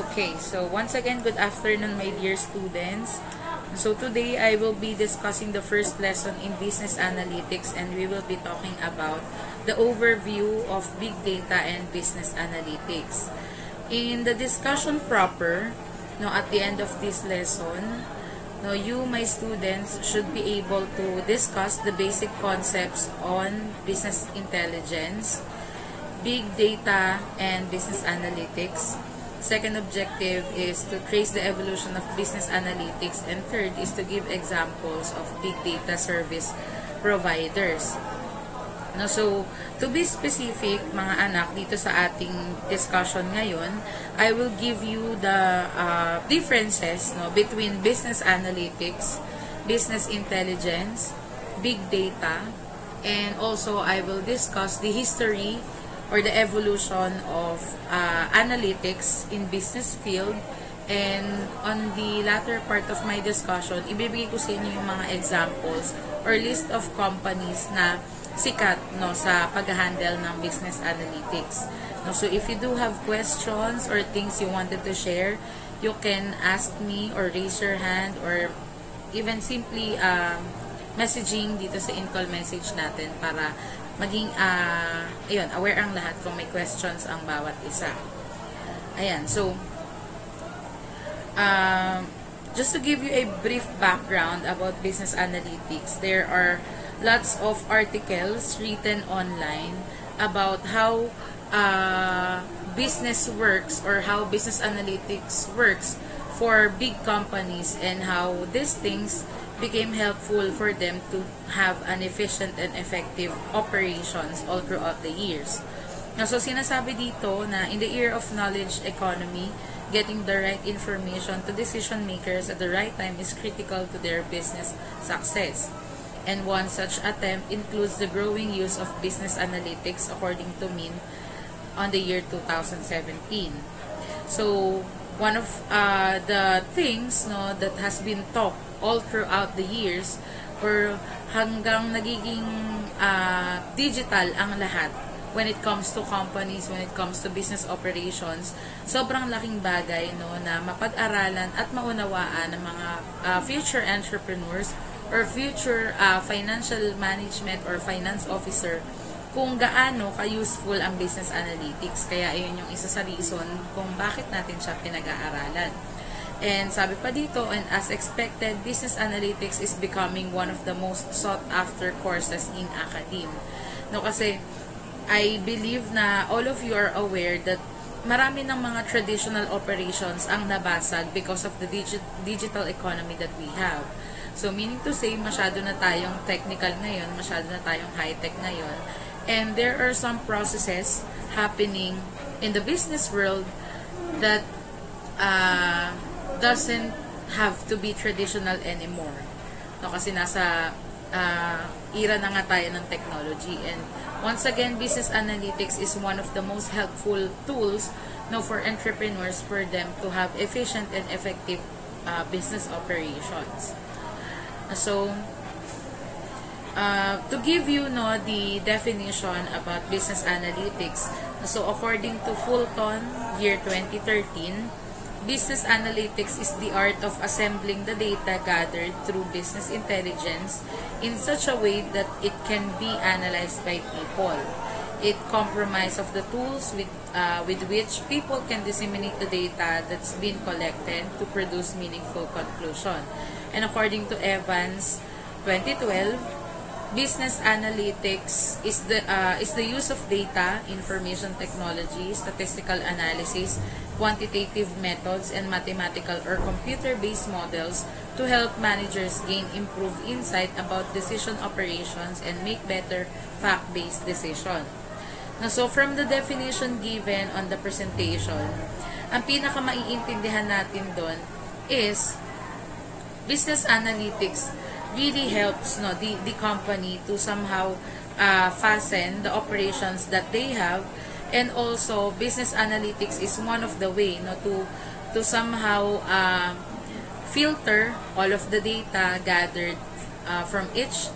Okay, so once again, good afternoon, my dear students. So today, I will be discussing the first lesson in business analytics, and we will be talking about the overview of big data and business analytics. In the discussion proper, at the end of this lesson, you, my students, should be able to discuss the basic concepts on business intelligence, big data, and business analytics. Second objective is to trace the evolution of business analytics, and third is to give examples of big data service providers. So, to be specific, mga anak, dito sa ating discussion ngayon, I will give you the differences between business analytics, business intelligence, big data, and also I will discuss the history or the evolution of analytics in business field. And on the latter part of my discussion, ibibigay ko sa inyo yung mga examples or list of companies na sikat sa pag-handle ng business analytics. So if you do have questions or things you wanted to share, you can ask me or raise your hand or even simply messaging dito sa in-call message natin para maging aware ang lahat kung may questions ang bawat isa. Ayan, so just to give you a brief background about business analytics, there are lots of articles written online about how business works or how business analytics works for big companies and how these things became helpful for them to have an efficient and effective operations all throughout the years. So sinasabi dito na in the era of knowledge economy, getting the right information to decision makers at the right time is critical to their business success. And one such attempt includes the growing use of business analytics according to Min on the year 2017. So one of the things that has been taught all throughout the years or hanggang nagiging digital ang lahat when it comes to companies, when it comes to business operations, sobrang laking bagay na mapag-aralan at maunawaan ng mga future entrepreneurs or future financial management or finance officer kung gaano ka-useful ang business analytics. Kaya ayun yung isa sa reason kung bakit natin siya pinag-aaralan. And sabi pa dito, and as expected, business analytics is becoming one of the most sought-after courses in academe. Kasi I believe na all of you are aware that marami ng mga traditional operations ang nabasag because of the digital economy that we have. So meaning to say, masyado na tayong technical ngayon, masyado na tayong high-tech ngayon, and there are some processes happening in the business world that doesn't have to be traditional anymore. Kasi nasa era na nga tayo ng technology. And once again, business analytics is one of the most helpful tools for entrepreneurs for them to have efficient and effective business operations. So, to give you the definition about business analytics, so according to Fulton, year 2013, business analytics is the art of assembling the data gathered through business intelligence in such a way that it can be analyzed by people. It comprises of the tools with which people can disseminate the data that's been collected to produce meaningful conclusion. And according to Evans, 2012, business analytics is the use of data, information technology, statistical analysis, quantitative methods, and mathematical or computer-based models to help managers gain improved insight about decision operations and make better fact-based decisions. So from the definition given on the presentation, ang pinaka-maiintindihan natin doon is business analytics really helps the company to somehow fasten the operations that they have, and also business analytics is one of the way to somehow filter all of the data gathered from each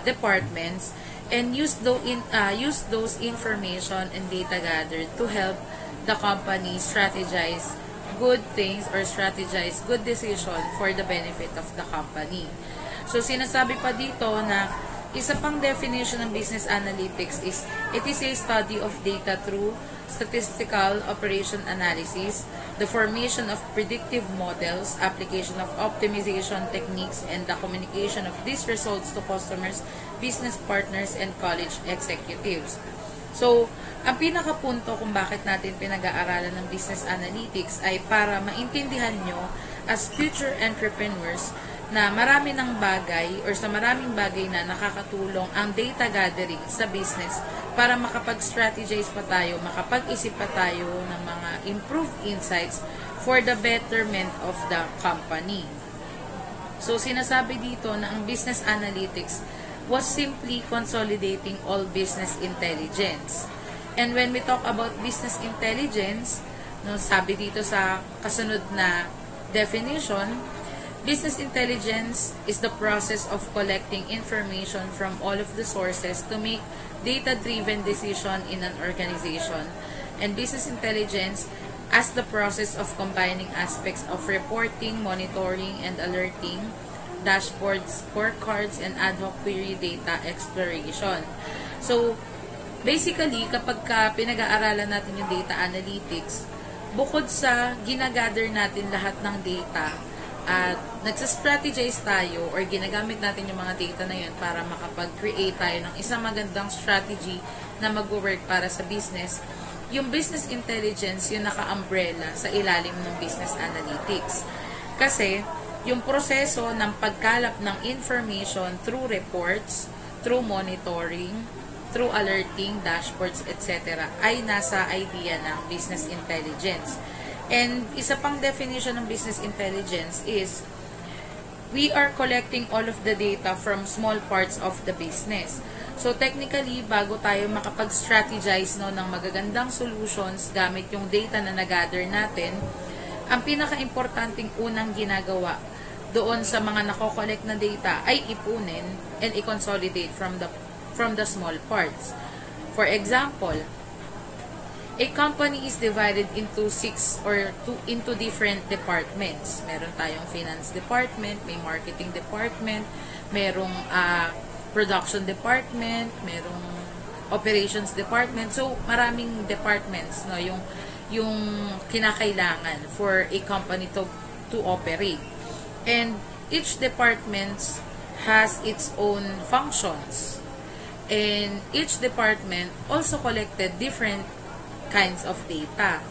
departments and use those information and data gathered to help the company strategize good things or strategize good decision for the benefit of the company. So, sinasabi pa dito na isa pang definition ng business analytics is, it is a study of data through statistical operation analysis, the formation of predictive models, application of optimization techniques, and the communication of these results to customers, business partners, and college executives. So, ang pinakapunto kung bakit natin pinag-aaralan ng business analytics ay para maintindihan nyo as future entrepreneurs na marami ng bagay or sa maraming bagay na nakakatulong ang data gathering sa business para makapag-strategize pa tayo, makapag-isip pa tayo ng mga improved insights for the betterment of the company. So, sinasabi dito na ang business analytics was simply consolidating all business intelligence. And when we talk about business intelligence, no, sabi dito sa kasunod na definition, business intelligence is the process of collecting information from all of the sources to make data-driven decision in an organization. And business intelligence as the process of combining aspects of reporting, monitoring, and alerting, dashboards, scorecards, and ad hoc query data exploration. So, basically, kapag pinag-aaralan natin yung data analytics, bukod sa ginagather natin lahat ng data, at nagsa-strategize tayo or ginagamit natin yung mga data na yun para makapag-create tayo ng isang magandang strategy na mag-work para sa business, yung business intelligence yung naka-umbrella sa ilalim ng business analytics. Kasi, yung proseso ng pagkalap ng information through reports, through monitoring, through alerting, dashboards, etc. ay nasa idea ng business intelligence. And isa pang definition ng business intelligence is, we are collecting all of the data from small parts of the business. So technically, bago tayo makapag-strategize ng magagandang solutions gamit yung data na nag-gather natin, ang pinaka-importanting unang ginagawa doon sa mga nako-collect na data ay ipunin and i-consolidate from the small parts. For example, a company is divided into into different departments. Meron tayong finance department, may marketing department, merong production department, merong operations department. So, maraming departments, no, yung kinakailangan for a company to operate. And each department has its own functions. And each department also collected different kinds of data.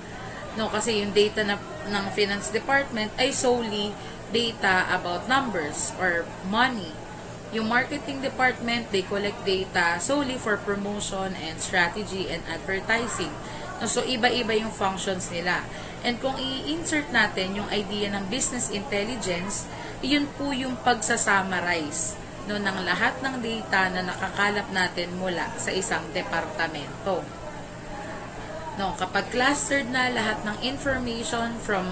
No, kasi yung data ng finance department ay solely data about numbers or money. Yung marketing department, they collect data solely for promotion and strategy and advertising. No, so, iba-iba yung functions nila. And kung i-insert natin yung idea ng business intelligence, yun po yung pagsasummarize, no, ng lahat ng data na nakakalap natin mula sa isang departamento. No, kapag clustered na lahat ng information from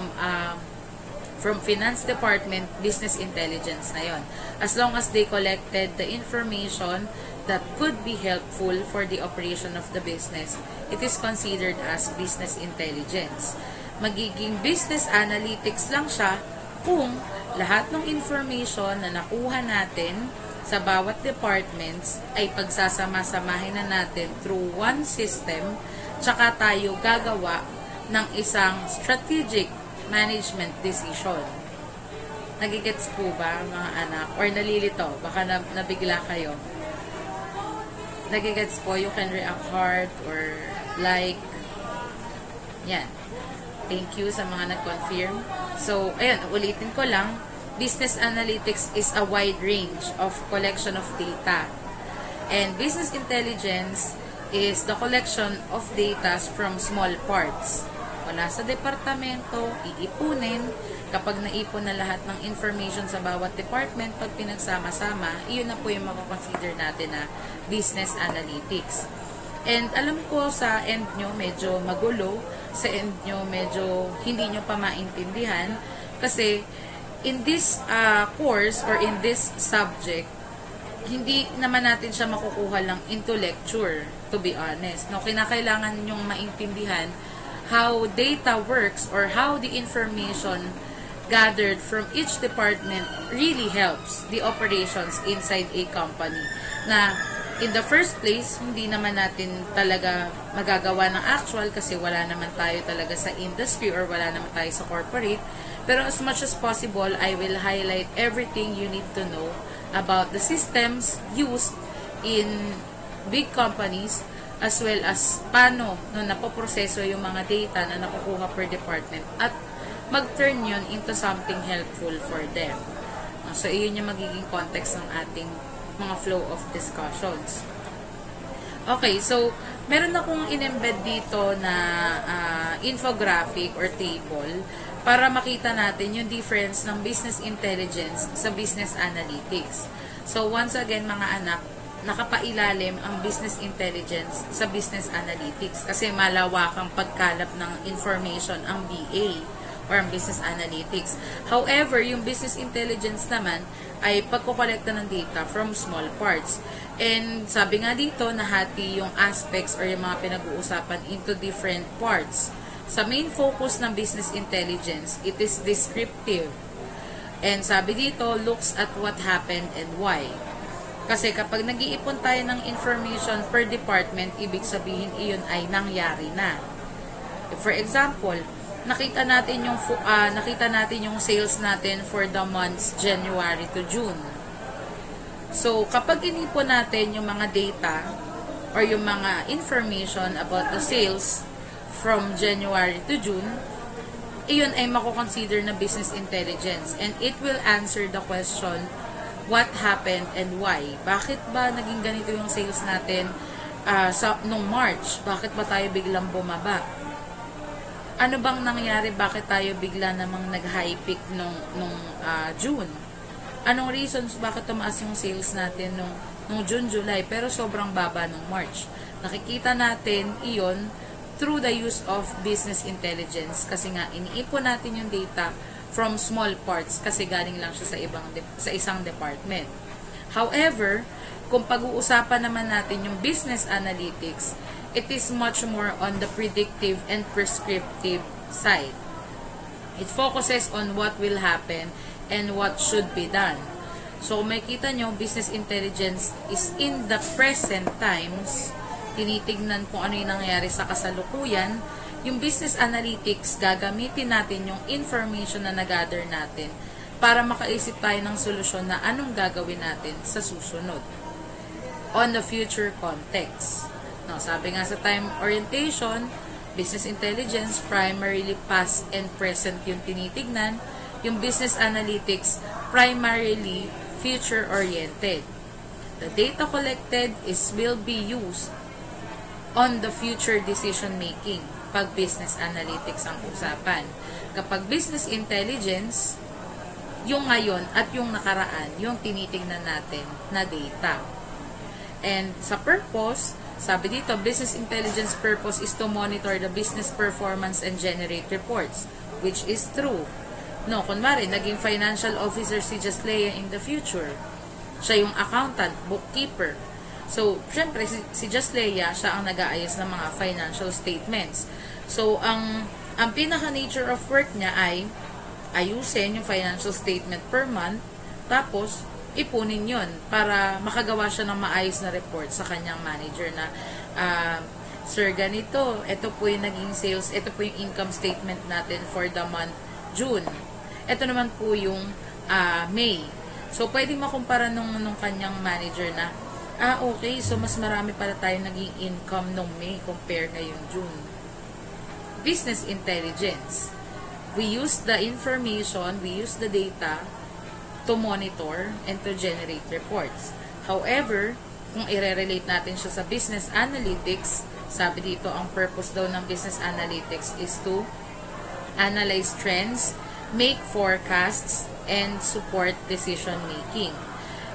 finance department, business intelligence na yon. As long as they collected the information that could be helpful for the operation of the business, it is considered as business intelligence. Magiging business analytics lang siya kung lahat ng information na nakuha natin sa bawat departments ay pagsasama-samahin na natin through one system, tsaka tayo gagawa ng isang strategic management decision. Nagigets po ba, mga anak? Or nalilito? Baka nabigla kayo. Nagigets po? You can react hard or like. Yan. Thank you sa mga nag-confirm. So, ayun, ulitin ko lang. Business analytics is a wide range of collection of data. And business intelligence is the collection of data from small parts. Wala sa departamento, iipunin. Kapag naipon na lahat ng information sa bawat department, pag pinagsama-sama, iyon na po yung makakonsider natin na business analytics. And alam ko sa end nyo medyo magulo, sa end nyo medyo hindi nyo pa maintindihan, kasi in this course or in this subject, hindi naman natin siya makukuha lang into lecture, to be honest. No, kinakailangan nyong maintindihan how data works or how the information gathered from each department really helps the operations inside a company. Na in the first place, hindi naman natin talaga magagawa ng actual kasi wala naman tayo talaga sa industry or wala naman tayo sa corporate. Pero as much as possible, I will highlight everything you need to know about the systems used in big companies as well as paano napoproseso yung mga data na nakukuha per department at mag-turn yun into something helpful for them. So, iyon yung magiging context ng ating mga flow of discussions. Okay, so, meron akong in-embed dito na infographic or table para makita natin yung difference ng business intelligence sa business analytics. So, once again, mga anak, nakapailalim ang business intelligence sa business analytics kasi malawakang pagkalap ng information ang BA or ang business analytics. However, yung business intelligence naman ay pagkukolekta ng data from small parts. And sabi nga dito, nahati yung aspects or yung mga pinag-uusapan into different parts. Sa main focus ng business intelligence, it is descriptive. And sabi dito, looks at what happened and why. Kasi kapag nag-iipon tayo ng information per department, ibig sabihin iyon ay nangyari na. For example, nakita natin yung sales natin for the months January to June. So, kapag inipon natin yung mga data or yung mga information about the sales from January to June, iyon ay mako-consider na business intelligence and it will answer the question what happened and why. Bakit ba naging ganito yung sales natin nung March? Bakit ba tayo biglang bumaba? Ano bang nangyari? Bakit tayo bigla namang nag-high peak nung June? Anong reasons bakit tumaas yung sales natin nung June, July pero sobrang baba nung March? Nakikita natin iyon through the use of business intelligence kasi nga iniipon natin yung data from small parts kasi galing lang siya sa isang department. However, kung pag-uusapan naman natin yung business analytics, it is much more on the predictive and prescriptive side. It focuses on what will happen and what should be done. So, makita nyo, business intelligence is in the present times. Tinitignan kung ano yung nangyayari sa kasalukuyan. Yung business analytics, gagamitin natin yung information na nag-gather natin para makaisip tayo ng solusyon na anong gagawin natin sa susunod on the future context. No, sabi nga sa time orientation, business intelligence, primarily past and present yung tinitignan. Yung business analytics, primarily future-oriented. The data collected will be used on the future decision-making pag business analytics ang usapan. Kapag business intelligence, yung ngayon at yung nakaraan, yung tinitignan natin na data. And sa purpose, sabi dito, business intelligence purpose is to monitor the business performance and generate reports, which is true. No, kunwari, naging financial officer si Jaslea in the future. Siya yung accountant, bookkeeper. So, syempre, si Jaslea, siya ang nag-aayos ng mga financial statements. So, ang pinaka-nature of work niya ay ayusin yung financial statement per month, tapos, ipunin yon para makagawa siya ng maayos na report sa kanyang manager na sir, ganito, ito po yung naging sales, ito po yung income statement natin for the month June. Ito naman po yung May. So, pwedeng makumpara nung kanyang manager na, okay, so mas marami pala tayo naging income nung May compare ngayong June. Business intelligence. We use the information, we use the data to monitor and to generate reports. However, kung i-relate natin siya sa business analytics, sabi dito, ang purpose daw ng business analytics is to analyze trends, make forecasts, and support decision making.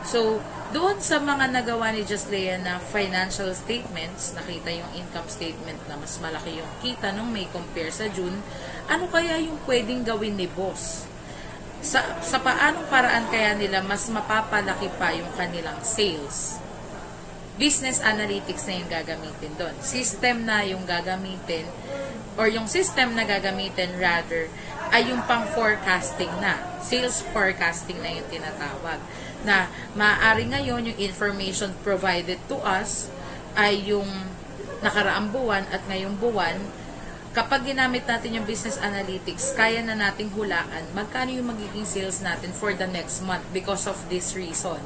So, doon sa mga nagawa ni Jaslea na financial statements, nakita yung income statement na mas malaki yung kita nung May compare sa June, ano kaya yung pwedeng gawin ni boss? Sa paanong paraan kaya nila mas mapapalaki pa yung kanilang sales? Business analytics na yung gagamitin doon. System na yung gagamitin or yung system na gagamitin rather, ay yung pang forecasting na. Sales forecasting na yung tinatawag. Na maaari ngayon yung information provided to us ay yung nakaraang buwan at ngayong buwan. Kapag ginamit natin yung business analytics, kaya na nating hulaan magkano yung magiging sales natin for the next month because of this reason.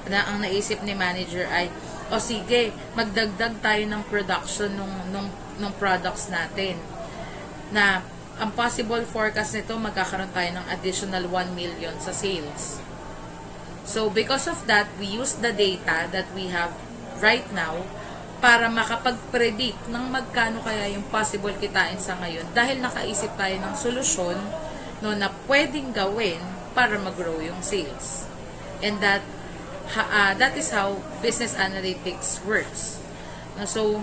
Na ang naisip ni manager ay, o sige, magdagdag tayo ng production nung products natin. Na ang possible forecast nito, magkakaroon tayo ng additional 1 million sa sales. So, because of that, we use the data that we have right now para makapag-predict ng magkano kaya yung possible kitain sa ngayon dahil nakaisip tayo ng solusyon no, na pwedeng gawin para mag-grow yung sales. And that is how business analytics works. So,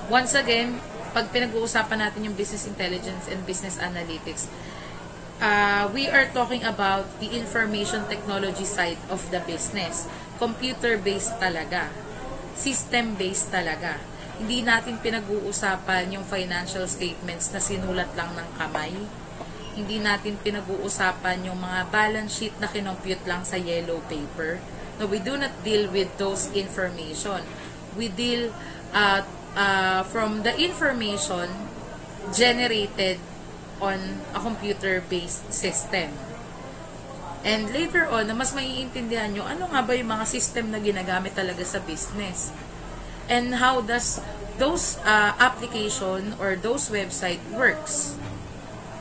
once again, pag pinag-uusapan natin yung business intelligence and business analytics, we are talking about the information technology side of the business. Computer-based talaga. System-based talaga. Hindi natin pinag-uusapan yung financial statements na sinulat lang ng kamay. Hindi natin pinag-uusapan yung mga balance sheet na kinompute lang sa yellow paper. No, we do not deal with those information. We deal from the information generated on a computer-based system. And later on, mas maiintindihan nyo, ano nga ba yung mga system na ginagamit talaga sa business? And how does those application or those website works?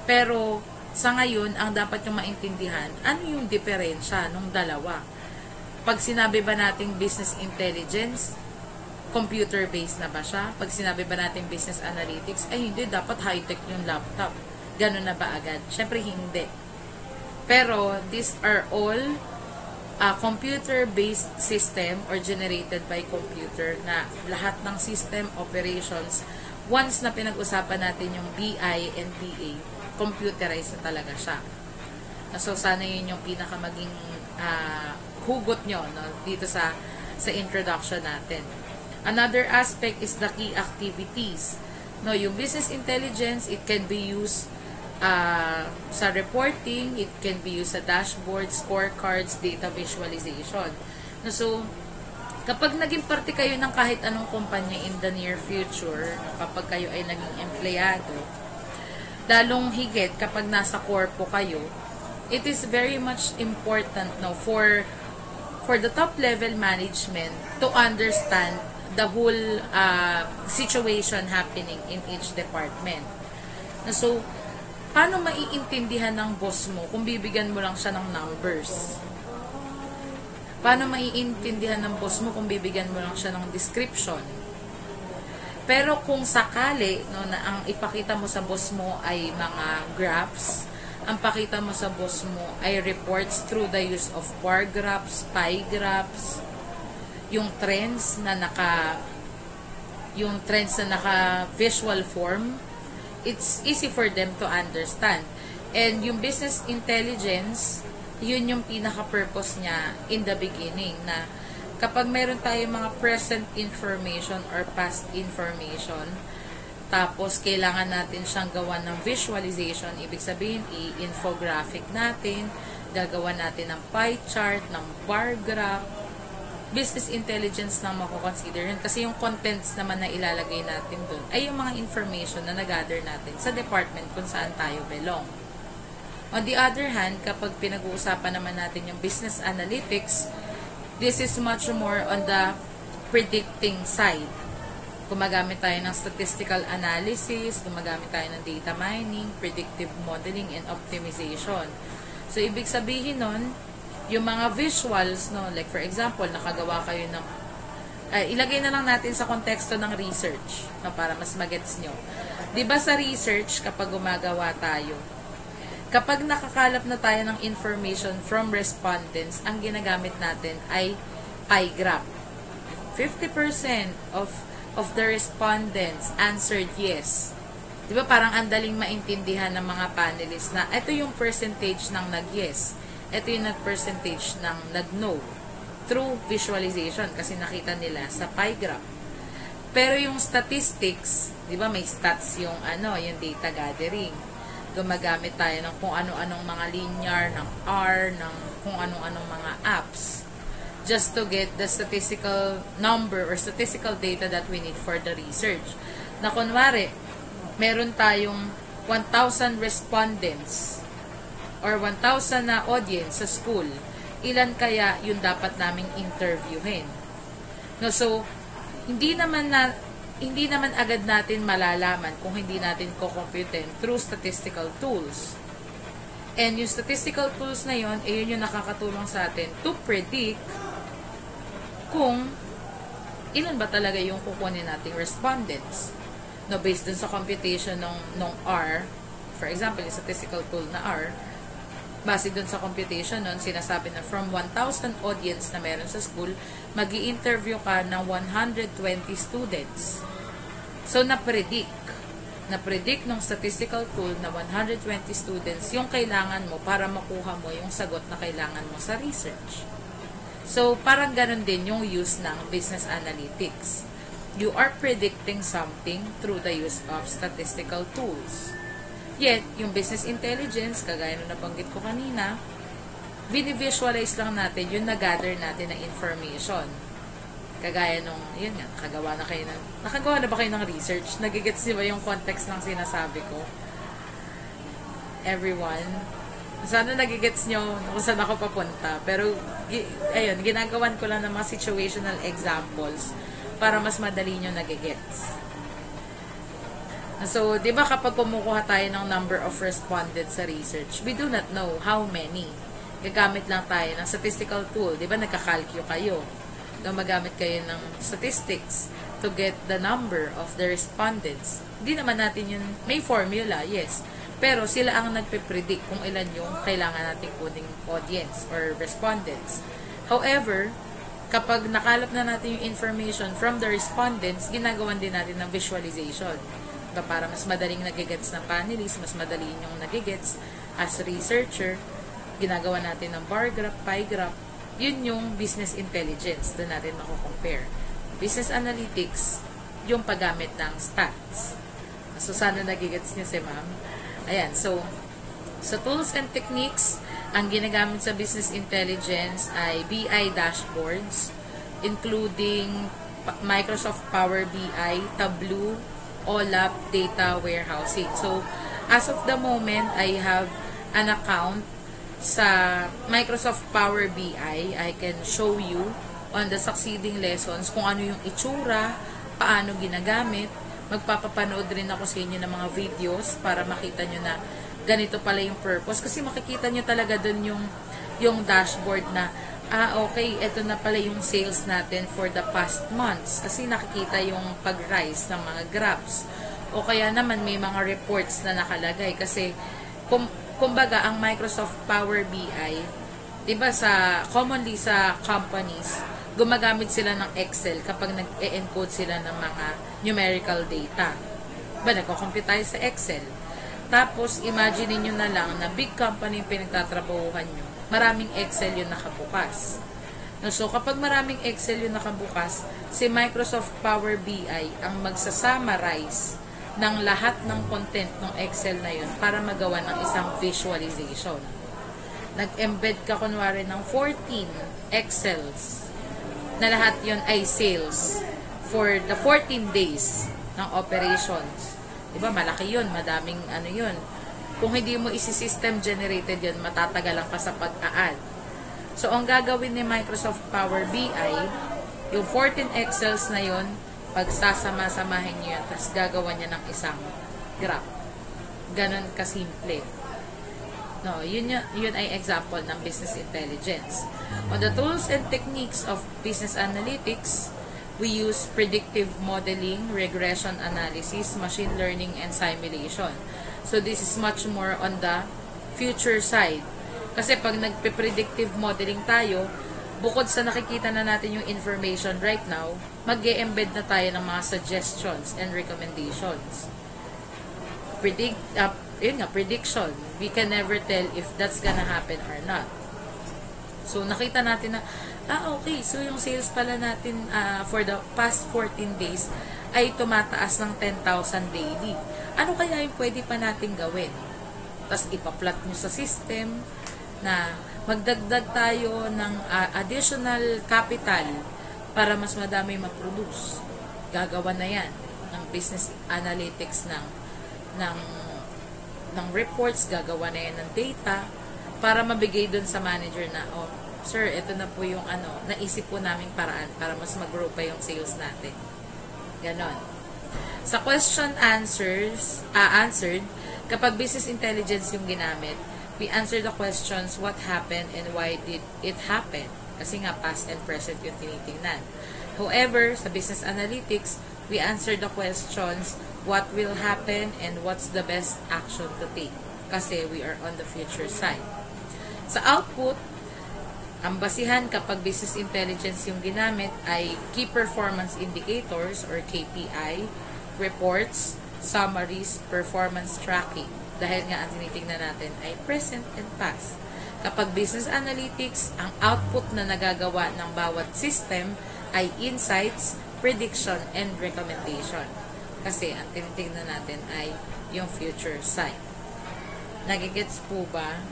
Pero, sa ngayon, ang dapat nyo maintindihan, ano yung diferensya ng dalawa? Pag sinabi ba nating business intelligence, computer-based na ba siya? Pag sinabi ba natin business analytics, ay hindi, dapat high-tech yung laptop. Ganun na ba agad? Syempre hindi. Pero, these are all computer-based system or generated by computer na lahat ng system operations, once na pinag-usapan natin yung BI and BA, computerized na talaga siya. So, sana yun yung pinakamaging hugot nyo no, dito sa introduction natin. Another aspect is the key activities. No, yung business intelligence, it can be used sa reporting, it can be used sa dashboards, scorecards, data visualization. No, so, kapag naging parte kayo ng kahit anong kumpanya in the near future, kapag kayo ay naging empleyado, lalong higit kapag nasa corpo kayo, it is very much important no, for the top level management to understand the whole situation happening in each department. So, paano maiintindihan ng boss mo kung bibigyan mo lang siya ng numbers? Paano maiintindihan ng boss mo kung bibigyan mo lang siya ng description? Pero kung sakali no, na ang ipakita mo sa boss mo ay mga graphs, ang pakita mo sa boss mo ay reports through the use of bar graphs, pie graphs, yung trends na naka visual form, it's easy for them to understand. And yung business intelligence, yun yung pinaka-purpose niya in the beginning, na kapag meron tayong mga present information or past information, tapos kailangan natin siyang gawa ng visualization, ibig sabihin, i-infographic natin, gagawa natin ng pie chart, ng bar graph, business intelligence na mako-consider yun. Kasi yung contents naman na ilalagay natin dun ay yung mga information na nag-gather natin sa department kung saan tayo belong. On the other hand, kapag pinag-uusapan naman natin yung business analytics, this is much more on the predicting side. Gumagamit tayo ng statistical analysis, gumagamit tayo ng data mining, predictive modeling, and optimization. So, ibig sabihin nun, yung mga visuals, no, like for example, nakagawa kayo ng, ilagay na lang natin sa konteksto ng research, no, para mas magets nyo. Diba sa research, kapag gumagawa tayo, kapag nakakalap na tayo ng information from respondents, ang ginagamit natin ay pie graph. 50% of the respondents answered yes. Diba parang andaling maintindihan ng mga panelists na ito yung percentage ng nag-yes. Ito yung percentage ng nag-no through visualization kasi nakita nila sa pie graph. Pero yung statistics, di ba may stats yung yung data gathering. Gumagamit tayo ng kung ano-anong mga linear, ng R, ng kung ano-anong mga apps just to get the statistical number or statistical data that we need for the research. Na kunwari, meron tayong 1,000 respondents or 1,000 na audience sa school. Ilan kaya yung dapat naming interviewin? No, so, hindi naman agad natin malalaman kung hindi natin kukumputin through statistical tools. And yung statistical tools na yun, yun yung nakakatulong sa atin to predict kung ilan ba talaga yung kukunin nating respondents. No, based dun sa computation ng R, for example, yung statistical tool na R, base dun sa computation nun, sinasabi na from 1,000 audience na meron sa school, mag-i-interview ka ng 120 students. So, na-predict ng statistical tool na 120 students yung kailangan mo para makuha mo yung sagot na kailangan mo sa research. So, parang ganun din yung use ng business analytics. You are predicting something through the use of statistical tools. Yet, yung business intelligence, kagaya nung nabanggit ko kanina, visualize lang natin yung na-gather natin na information. Kagaya nung, yun nga, nakagawa na ba kayo ng research? Nagigets niyo ba yung context ng sinasabi ko? Everyone? Sana nagigets nyo kung saan ako papunta. Pero, ayun, ginagawan ko lang ng mga situational examples para mas madali nyo nagigets. So, di ba kapag kumukuha tayo ng number of respondents sa research, we do not know how many. Gagamit lang tayo ng statistical tool. Di ba nagkakalkyo kayo? Magamit kayo ng statistics to get the number of the respondents. Hindi naman natin yun, may formula, yes. Pero sila ang nagpe-predict kung ilan yung kailangan nating kuning audience or respondents. However, kapag nakalap na natin yung information from the respondents, ginagawan din natin ng visualization. Para mas madaling nagigets ng panelists, mas madali yung nagigets as researcher, ginagawa natin ng bar graph, pie graph. Yun yung business intelligence. Doon natin mako-compare. Business analytics, yung paggamit ng stats. So, sana nagigets niyo si ma'am. Ayan, so, sa tools and techniques, ang ginagamit sa business intelligence ay BI dashboards, including Microsoft Power BI, Tableau, OLAP, data warehousing. So, as of the moment, I have an account sa Microsoft Power BI. I can show you on the succeeding lessons kung ano yung itsura, paano ginagamit. Magpapapanood rin ako sa inyo ng mga videos para makita nyo na ganito pala yung purpose. Kasi makikita nyo talaga dun yung dashboard na, okay, ito na pala yung sales natin for the past months. Kasi nakikita yung pag-rise ng mga graphs. O kaya naman may mga reports na nakalagay. Kasi, kumbaga, ang Microsoft Power BI, diba commonly sa companies, gumagamit sila ng Excel kapag nag-e-encode sila ng mga numerical data. Nagko-compute tayo sa Excel. Tapos, imagine niyo na lang na big company yung pinagtatrabahuhan nyo. Maraming Excel yung nakabukas. So, kapag maraming Excel yung nakabukas, si Microsoft Power BI ang magsa-summarize ng lahat ng content ng Excel na yun para magawa ng isang visualization. Nag-embed ka kunwari ng 14 Excels na lahat yun ay sales for the 14 days ng operations. Diba, malaki yun, madaming yun. Kung hindi mo isi-system generated yun, matatagalan ka sa pag-a-add. So, ang gagawin ni Microsoft Power BI, yung 14 Excels na yun, pagsasama-samahin nyo yan, tapos gagawa niya ng isang graph. Ganon kasimple. No, yun ay example ng business intelligence. On the tools and techniques of business analytics, we use predictive modeling, regression analysis, machine learning, and simulation. So, this is much more on the future side. Kasi pag nagpe-predictive modeling tayo, bukod sa nakikita na natin yung information right now, mag-e-embed na tayo ng mga suggestions and recommendations. Prediction. We can never tell if that's gonna happen or not. So, nakita natin na, okay, so yung sales pala natin for the past 14 days ay tumataas ng 10,000 daily. Ano kaya yung pwede pa nating gawin? Tapos ipa-plot nyo sa system na magdagdag tayo ng additional capital para mas madami ma-produce. Gagawa na yan ng business analytics ng ng reports, gagawa na yan ng data para mabigay dun sa manager na, oh, sir, ito na po yung naisip po naming paraan para mas mag-grow pa yung sales natin. Ganon. Sa question answered, kapag business intelligence yung ginamit, we answer the questions, what happened and why did it happen? Kasi nga, past and present yung tinitingnan. However, sa business analytics, we answer the questions, what will happen and what's the best action to take. Kasi we are on the future side. Sa output, ang basihan kapag business intelligence yung ginamit ay key performance indicators or KPI, reports, summaries, performance tracking. Dahil nga ang tinitingnan natin ay present and past. Kapag business analytics, ang output na nagagawa ng bawat system ay insights, prediction, and recommendation. Kasi ang tinitingnan natin ay yung future side. Nagigets po ba,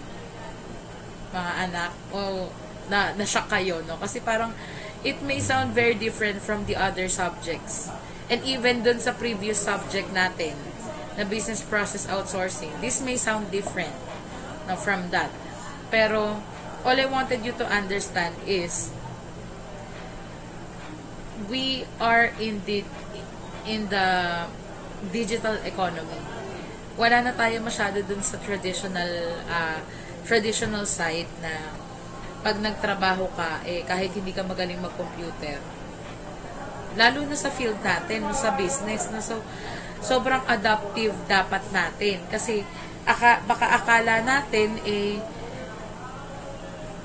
mga anak? O na-shock kayo, no? Kasi parang it may sound very different from the other subjects. And even dun sa previous subject natin, na business process outsourcing, this may sound different, no, from that. Pero all I wanted you to understand is we are indeed in the digital economy. Wala na tayo masyado dun sa traditional side na pag nagtrabaho ka, kahit hindi ka magaling mag-computer, lalo na sa field natin, sa business, no? So, sobrang adaptive dapat natin. Kasi, baka akala natin,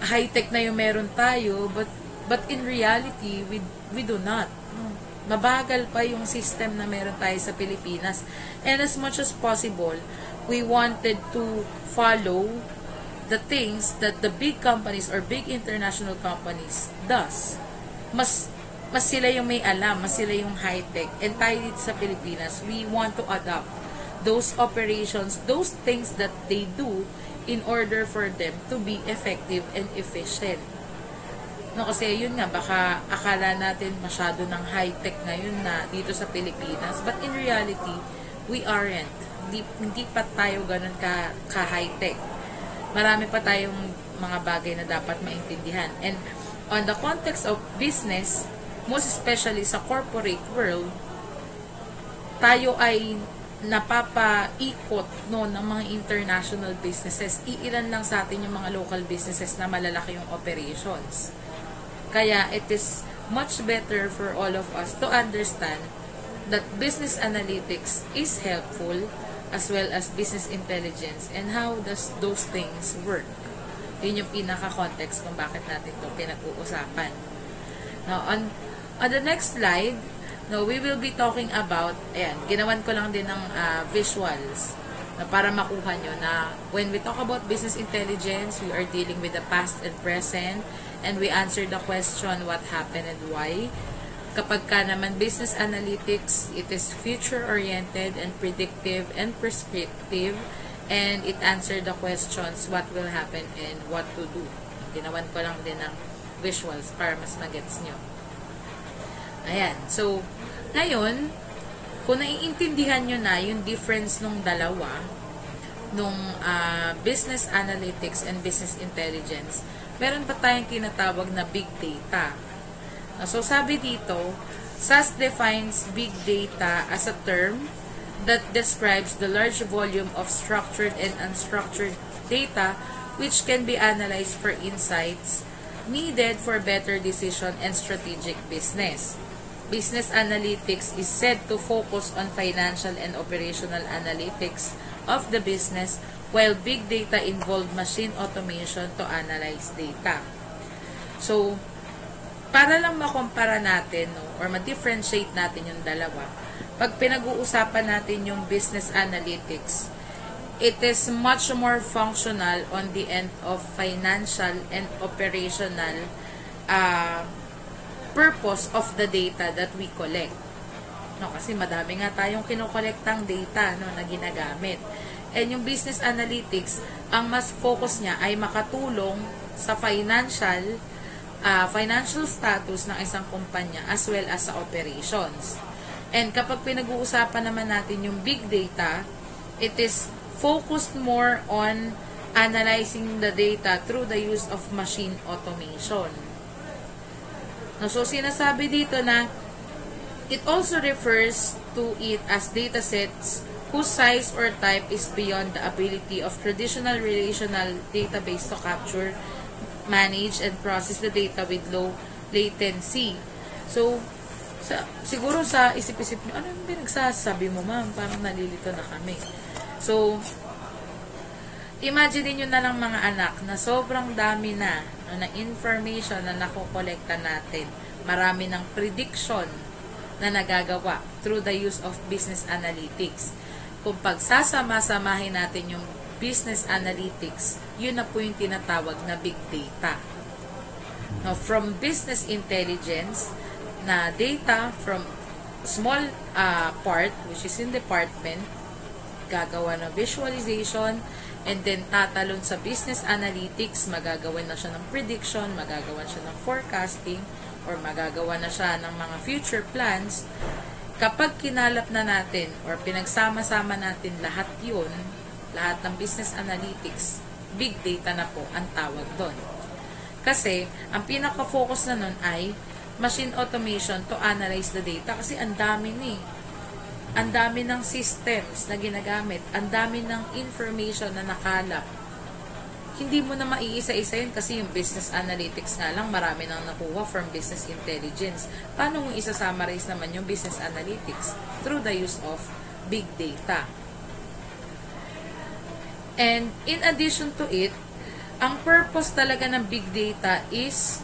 high-tech na yung meron tayo, but in reality, we do not. Mabagal pa yung system na meron tayo sa Pilipinas. And as much as possible, we wanted to follow the things that the big companies or big international companies does. Mas sila yung may alam, mas sila yung high-tech. And tayo dito sa Pilipinas, we want to adopt those operations, those things that they do in order for them to be effective and efficient. No, kasi yun nga, baka akala natin masyado ng high-tech ngayon na dito sa Pilipinas. But in reality, we aren't. Hindi pa tayo ganun ka-high-tech. Marami pa tayong mga bagay na dapat maintindihan. And on the context of business, most especially sa corporate world, tayo ay napapaikot no, ng mga international businesses. Iilan lang sa atin yung mga local businesses na malalaki yung operations. Kaya it is much better for all of us to understand that business analytics is helpful as well as business intelligence and how does those things work. Yun yung pinaka-context kung bakit natin ito pinag-uusapan. Now, on the next slide, no, we will be talking about, ayan, ginawan ko lang din ng visuals na para makuha nyo na when we talk about business intelligence, we are dealing with the past and present, and we answer the question, what happened and why. Kapag ka naman business analytics, it is future-oriented and predictive and prescriptive, and it answered the questions, what will happen and what to do. Ginawan ko lang din ng visuals para mas magets nyo. Ayan. So, ngayon, kung naiintindihan nyo na yung difference nung dalawa, nung business analytics and business intelligence, meron pa tayong tinatawag na big data. So, sabi dito, SAS defines big data as a term that describes the large volume of structured and unstructured data which can be analyzed for insights needed for better decision and strategic business. Business analytics is said to focus on financial and operational analytics of the business, while big data involve machine automation to analyze data. So, para lang makumpara natin, no, or ma-differentiate natin yung dalawa, pag pinag-uusapan natin yung business analytics, it is much more functional on the end of financial and operational purpose of the data that we collect. No, kasi madami nga tayong kinokolektang data, no, na ginagamit. And yung business analytics, ang mas focus niya ay makatulong sa financial status ng isang kumpanya as well as sa operations. And kapag pinag-uusapan naman natin yung big data, it is focused more on analyzing the data through the use of machine automation. No, so sinasabi dito na it also refers to it as datasets whose size or type is beyond the ability of traditional relational database to capture, manage, and process the data with low latency. So, siguro sa isip-isip nyo, ano yung pinagsasabi mo, ma'am? Parang nalilito na kami. So, imagine nyo na lang mga anak na sobrang dami na information na nakokolekta natin. Marami ng prediction na nagagawa through the use of business analytics. Kung pagsasama-samahin natin yung business analytics, yun na po yung tinatawag na big data. Now, from business intelligence, na data from small part, which is in department, gagawa ng visualization, and then tatalon sa business analytics, magagawa na siya ng prediction, magagawa siya ng forecasting, or magagawa na siya ng mga future plans. Kapag kinalap na natin or pinagsama-sama natin lahat yun, lahat ng business analytics, big data na po ang tawag doon. Kasi, ang pinaka-focus na nun ay machine automation to analyze the data. Kasi ang dami ang dami ng systems na ginagamit, ang dami ng information na nakalap. Hindi mo na maiisa-isa yun kasi yung business analytics nga lang, marami nang nakuha from business intelligence. Paano mo isa-summarize naman yung business analytics? Through the use of big data. And in addition to it, ang purpose talaga ng big data is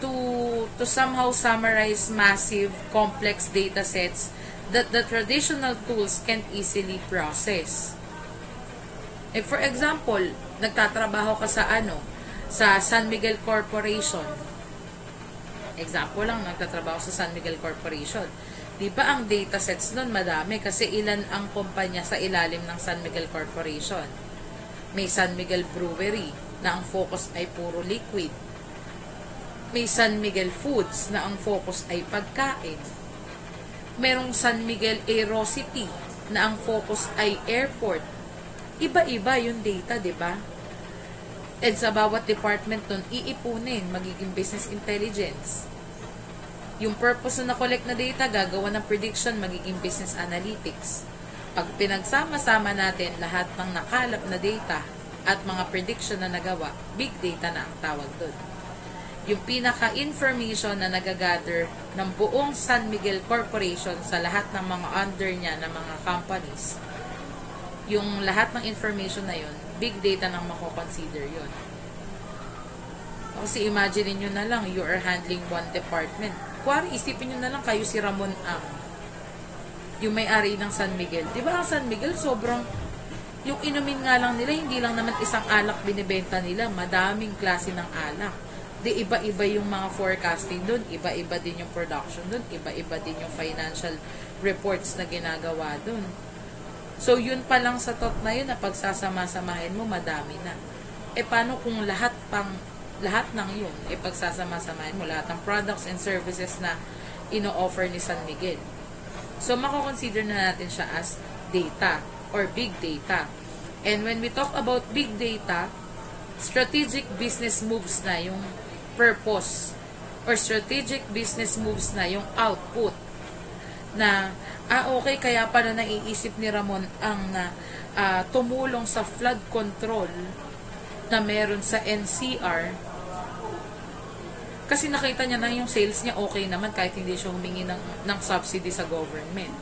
to somehow summarize massive, complex data sets that the traditional tools can't easily process. For example, nagtatrabaho ka sa San Miguel Corporation. Example lang, nagtatrabaho sa San Miguel Corporation. Di ba ang data sets nun madami kasi ilan ang kumpanya sa ilalim ng San Miguel Corporation? May San Miguel Brewery na ang focus ay puro liquid. May San Miguel Foods na ang focus ay pagkain. Merong San Miguel Aerocity na ang focus ay airport. Iba-iba yung data, di ba? And sa bawat department nun, iipunin, magiging business intelligence. Yung purpose na na-collect na data, gagawa ng prediction, magiging business analytics. Pag pinagsama-sama natin lahat ng nakalap na data at mga prediction na nagawa, big data na ang tawag doon. Yung pinaka-information na nagagather ng buong San Miguel Corporation sa lahat ng mga under niya na mga companies, yung lahat ng information na yun, big data nang mako-consider yun. Kasi imagine nyo na lang, you are handling one department. Kuwari, isipin nyo na lang kayo si Ramon Ang, yung may-ari ng San Miguel. Diba ang San Miguel, sobrang, yung inumin nga lang nila, hindi lang naman isang alak binibenta nila, madaming klase ng alak. Di iba-iba yung mga forecasting dun, iba-iba din yung production dun, iba-iba din yung financial reports na ginagawa dun. So, yun pa lang sa thought na yun, na pagsasama-samahin mo, madami na. Paano kung lahat ng yun, pagsasama-samahin mo, lahat ng products and services na ino-offer ni San Miguel. So, mako-consider na natin siya as data or big data. And when we talk about big data, strategic business moves na yung purpose or strategic business moves na yung output na okay, kaya pala naiisip ni Ramon ang tumulong sa flood control na meron sa NCR kasi nakita niya na yung sales niya okay naman kahit hindi siya humingi ng subsidy sa government.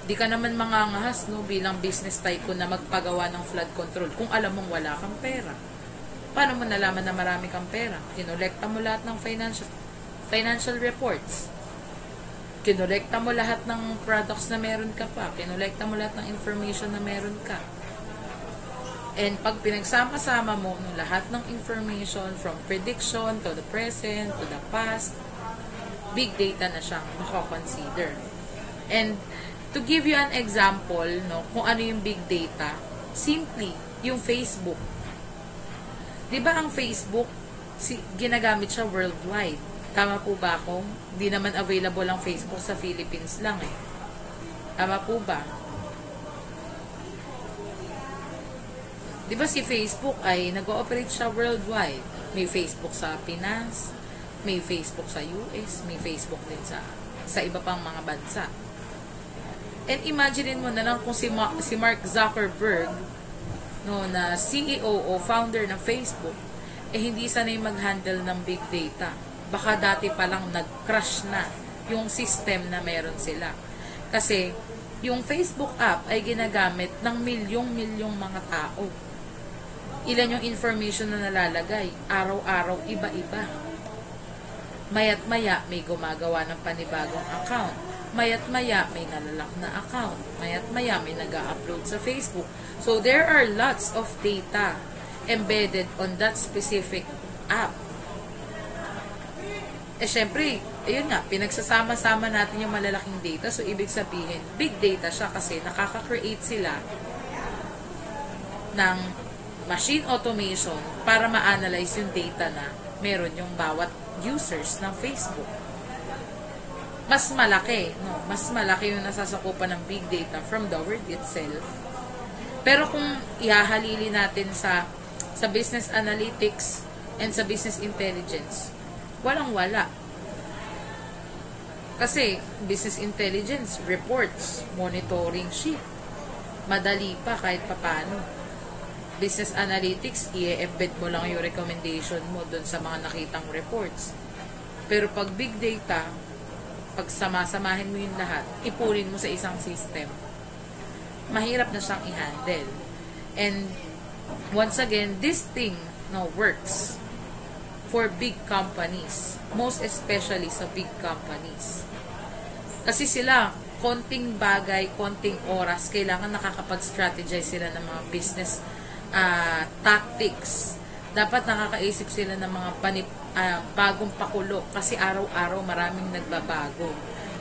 Di ka naman mangangahas bilang business tycoon na magpagawa ng flood control kung alam mong wala kang pera. Paano mo nalaman na marami kang pera? Kinolekta mo lahat ng financial reports. Kinolekta mo lahat ng products na meron ka pa. Kinolekta mo lahat ng information na meron ka. And pag pinagsama-sama mo lahat ng information from prediction to the present to the past, big data na siyang mako-consider. And to give you an example, no, kung ano yung big data, simply, yung Facebook. 'Di ba ang Facebook, ginagamit siya worldwide? Tama po ba ako? Hindi naman available ang Facebook sa Philippines lang eh. Tama po ba? 'Di ba si Facebook ay nag-ooperate siya worldwide? May Facebook sa Pinas, may Facebook sa US, may Facebook din sa iba pang mga bansa. And imagine mo na lang kung si Mark Zuckerberg, no, na CEO o founder ng Facebook, hindi sanay mag-handle ng big data. Baka dati pa lang nag-crash na yung system na meron sila. Kasi yung Facebook app ay ginagamit ng milyong-milyong mga tao. Ilan yung information na nalalagay? Araw-araw, iba-iba. Mayat-maya may gumagawa ng panibagong account. Mayat-maya may nalalak na account. Mayat-maya may nag-upload sa Facebook. So, there are lots of data embedded on that specific app. Syempre, ayun nga, pinagsasama-sama natin yung malalaking data. So, ibig sabihin, big data siya kasi nakaka-create sila ng machine automation para ma-analyze yung data na meron yung bawat users ng Facebook. Mas malaki, no? Mas malaki yung nasasakupan ng big data from the word itself. Pero kung ihahalili natin sa business analytics and sa business intelligence, walang-wala. Kasi business intelligence, reports, monitoring sheet, madali pa kahit papano. Business analytics, i-embed mo lang yung recommendation mo dun sa mga nakitang reports. Pero pag big data, pag sama-samahin mo yung lahat, ipunin mo sa isang system, mahirap na siyang i-handle. And once again, this thing works for big companies, most especially sa big companies. Kasi sila, konting bagay, konting oras, kailangan nakakapag-strategize sila ng mga business tactics. Dapat nakakaisip sila ng mga bagong pakulo kasi araw-araw maraming nagbabago.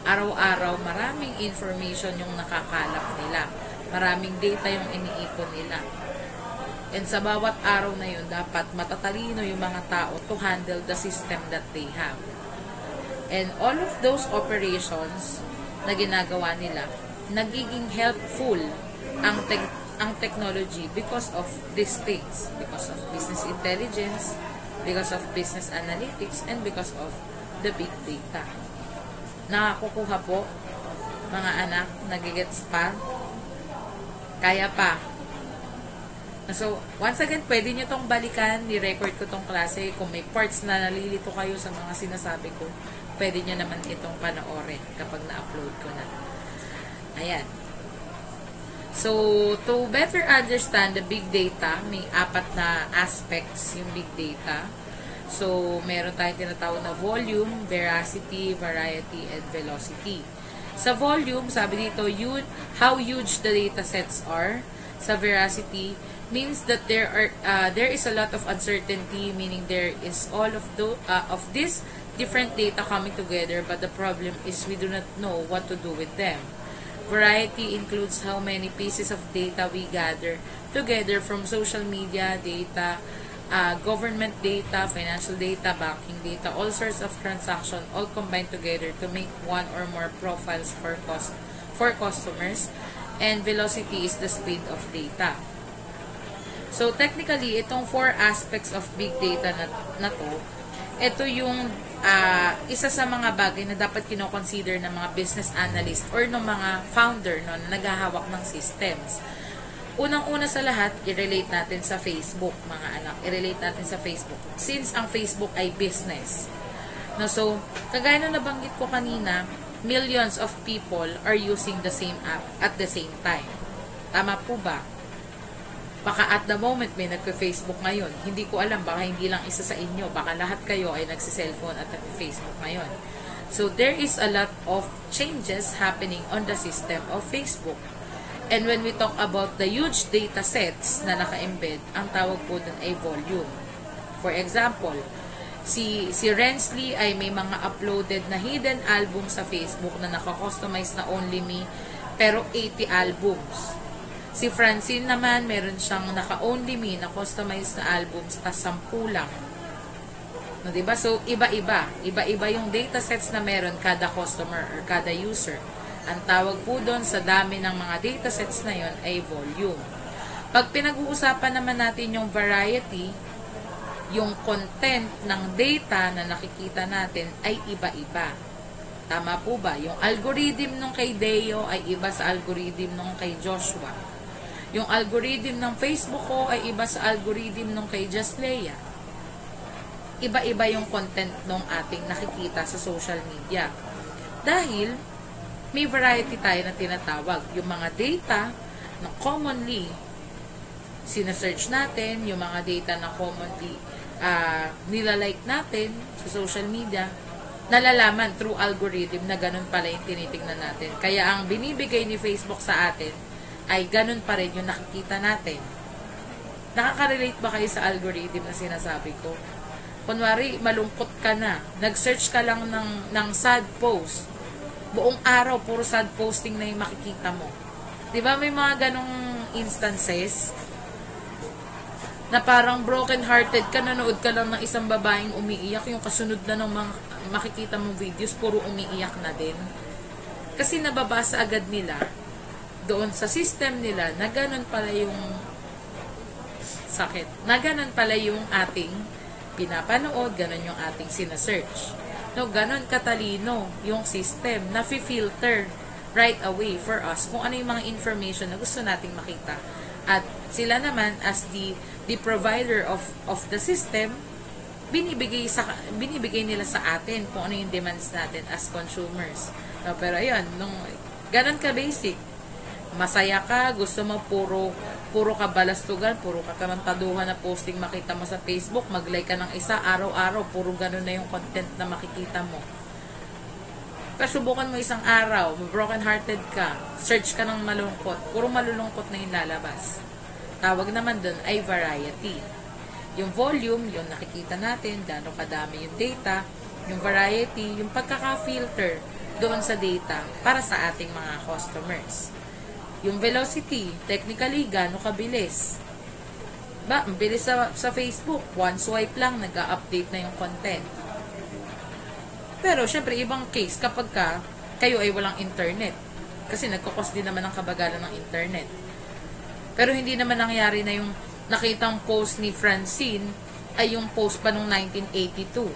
Araw-araw maraming information yung nakakalap nila. Maraming data yung iniipon nila. And sa bawat araw na yun, dapat matatalino yung mga tao to handle the system that they have. And all of those operations na ginagawa nila, nagiging helpful ang technology because of these things, because of business intelligence, because of business analytics, and because of the big data. Nakakukuha po, mga anak, nagigets pa, kaya pa. So, once again, pwede nyo tong balikan, ni-record ko tong klase. Kung may parts na nalilito kayo sa mga sinasabi ko, pwede nyo naman itong panoorin kapag na-upload ko na. Ayan. So, to better understand the big data, may 4 na aspects yung big data. So, meron tayong tinatawag na volume, veracity, variety, and velocity. Sa volume, sabi dito, how huge the data sets are. Sa veracity, means that there is a lot of uncertainty, meaning there is all of this different data coming together, but the problem is we do not know what to do with them. Variety includes how many pieces of data we gather together from social media data, government data, financial data, banking data, all sorts of transactions, all combined together to make one or more profiles for customers. And velocity is the speed of data. So, technically, itong 4 aspects of big data na to, ito yung isa sa mga bagay na dapat kino-consider ng mga business analyst or ng mga founder na naghahawak ng systems. Unang-una sa lahat, i-relate natin sa Facebook, mga anak. I-relate natin sa Facebook. Since ang Facebook ay business. No, so, kagaya na nabanggit ko kanina, millions of people are using the same app at the same time. Tama po ba? Baka at the moment may nagpe-Facebook ngayon. Hindi ko alam, baka hindi lang isa sa inyo. Baka lahat kayo ay nagsi-cellphone at nagpe-Facebook ngayon. So, there is a lot of changes happening on the system of Facebook. And when we talk about the huge data sets na naka-embed, ang tawag po dun ay volume. For example, Si Rensley ay may mga uploaded na hidden album sa Facebook na naka-customize na only me, pero 80 albums. Si Francine naman, meron siyang naka-only me na customized na albums, tas 10 lang. No, diba? So, iba-iba. Iba-iba yung datasets na meron kada customer or kada user. Ang tawag po doon sa dami ng mga datasets na yon ay volume. Pag pinag-uusapan naman natin yung variety, yung content ng data na nakikita natin ay iba-iba. Tama po ba? Yung algorithm nung kay Deo ay iba sa algorithm nung kay Joshua. Yung algorithm ng Facebook ko ay iba sa algorithm nung kay Jasleia. Iba-iba yung content nung ating nakikita sa social media. Dahil may variety tayo na tinatawag. Yung mga data na commonly sinesearch natin, yung mga data na commonly nilalike natin sa social media, nalalaman through algorithm na ganun pala yung tinitingnan natin. Kaya ang binibigay ni Facebook sa atin ay ganun pa rin yung nakikita natin. Nakaka-relate ba kayo sa algorithm na sinasabi ko? Kunwari, malungkot ka na, nag-search ka lang ng sad post, buong araw, puro sad posting na yung makikita mo. Diba may mga ganong instances na parang broken-hearted ka, nanood ka lang ng isang babaeng umiiyak, yung kasunod na ng mga makikita mong videos, puro umiiyak na din. Kasi nababasa agad nila, doon sa system nila, na ganun pala yung sakit. Na ganun pala yung ating pinapanood, ganun yung ating sinesearch. No, ganun katalino yung system na fi-filter right away for us kung ano yung mga information na gusto nating makita. At sila naman as the provider of the system, binibigay nila sa atin kung ano yung demands natin as consumers. No, pero ayun, nung ganun ka basic, masaya ka, gusto mo puro ka balastugan, puro ka kamantaduhan na posting makita mo sa Facebook, mag-like ka ng isa, araw-araw, puro ganun na yung content na makikita mo. Pasubukan mo isang araw, broken-hearted ka, search ka ng malungkot, puro malulungkot na yung lalabas. Tawag naman dun ay variety. Yung volume, yung nakikita natin, gano'ng kadami yung data, yung variety, yung pagkaka-filter doon sa data para sa ating mga customers. Yung velocity, technically, gano'ng kabilis. Ang bilis sa Facebook, one swipe lang, nag-update na yung content. Pero, syempre, ibang case kapag kayo ay walang internet. Kasi nagkakos din naman ang kabagalan ng internet. Pero hindi naman nangyari na yung nakitang post ni Francine ay yung post pa nung 1982.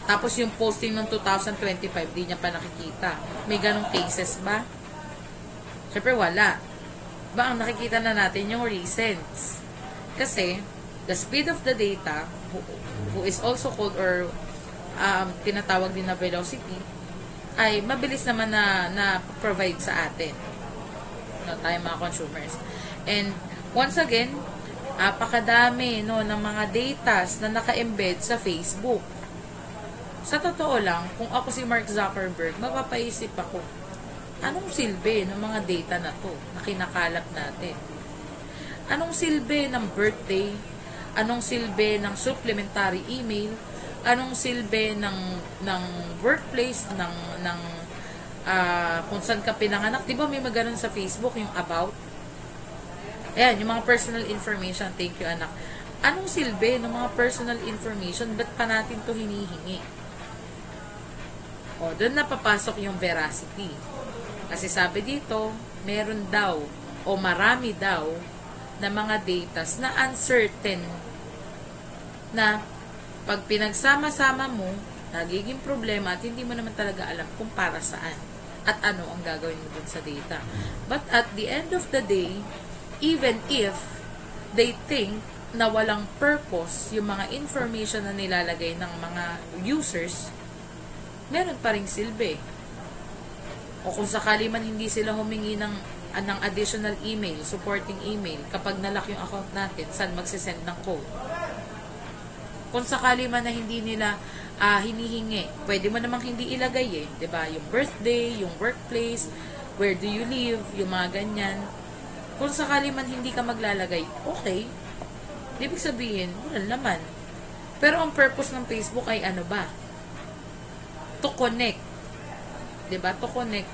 Tapos yung posting nung 2025, di niya pa nakikita. May ganong cases ba? Syempre wala. Ang nakikita na natin yung recents. Kasi, the speed of the data, who is also called or tinatawag din na velocity, ay mabilis naman na provide sa atin. No, tayo mga consumers. And once again, apakadami ng mga datas na naka-embed sa Facebook. Sa totoo lang, kung ako si Mark Zuckerberg, mapapaisip ako, anong silbi ng mga data na to na kinakalap natin? Anong silbi ng birthday? Anong silbi ng supplementary email? Anong silbi ng workplace, ng kung saan ka pinanganak? Di ba may maganon sa Facebook, yung about? Ayan, yung mga personal information. Thank you, anak. Anong silbi ng mga personal information? Ba't pa natin to hinihingi? O, doon na papasok yung veracity. Kasi sabi dito, meron daw o marami daw na mga datas na uncertain na pag pinagsama-sama mo, nagiging problema at hindi mo naman talaga alam kung para saan at ano ang gagawin mo dun sa data. But at the end of the day, even if they think na walang purpose yung mga information na nilalagay ng mga users, meron pa ring silbi. O kung sakali man hindi sila humingi ng additional email, supporting email, kapag nalock yung account natin, saan magsisend ng code? Kung sakali man na hindi nila hinihingi, pwede mo namang hindi ilagay eh, 'di ba? Yung birthday, yung workplace, where do you live, yung mga ganyan. Kung sakali man hindi ka maglalagay, okay. Ibig sabihin, wala naman. Pero ang purpose ng Facebook ay ano ba? To connect. 'Di ba? To connect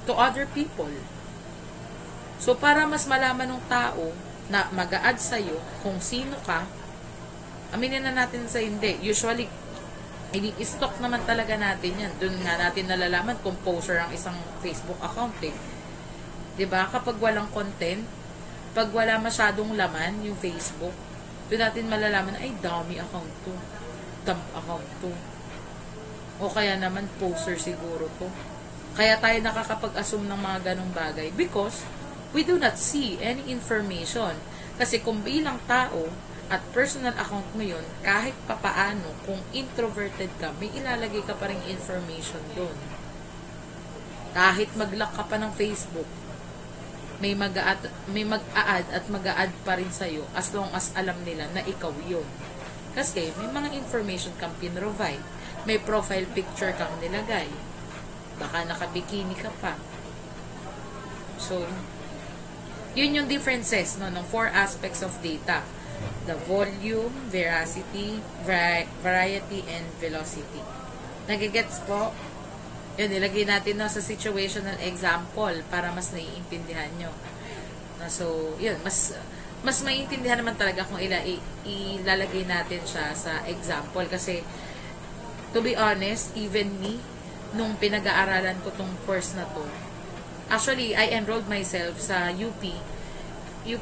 to other people. So, para mas malaman ng tao na mag-a-add sa'yo kung sino ka, aminin na natin sa hindi. Usually, i-stock naman talaga natin yan. Doon nga natin nalalaman kung poser ang isang Facebook account eh. 'Di ba? Kapag walang content, pag wala masyadong laman yung Facebook, doon natin malalaman, ay dami account to. Dump account to. O kaya naman poser siguro to. Kaya tayo nakakapag-assume ng mga ganong bagay because we do not see any information. Kasi kung bilang tao at personal account mo yun, kahit papaano, kung introverted ka, may ilalagay ka pa rin information doon. Kahit mag-lock ka pa ng Facebook, may mag-a-add at mag-a-add pa rin sa'yo as long as alam nila na ikaw yun. Kasi may mga information kang pinrovide. May profile picture kang nilagay. Baka nakabikini ka pa. So, yun yung differences ng 4 aspects of data. The volume, veracity, variety, and velocity. Nagigets po? Yun, ilagay natin sa situational example para mas naiintindihan nyo. So, yun, mas maiintindihan naman talaga kung ilalagay natin siya sa example. Kasi, to be honest, even me, nung pinag-aaralan ko tong course na to, actually, I enrolled myself sa UP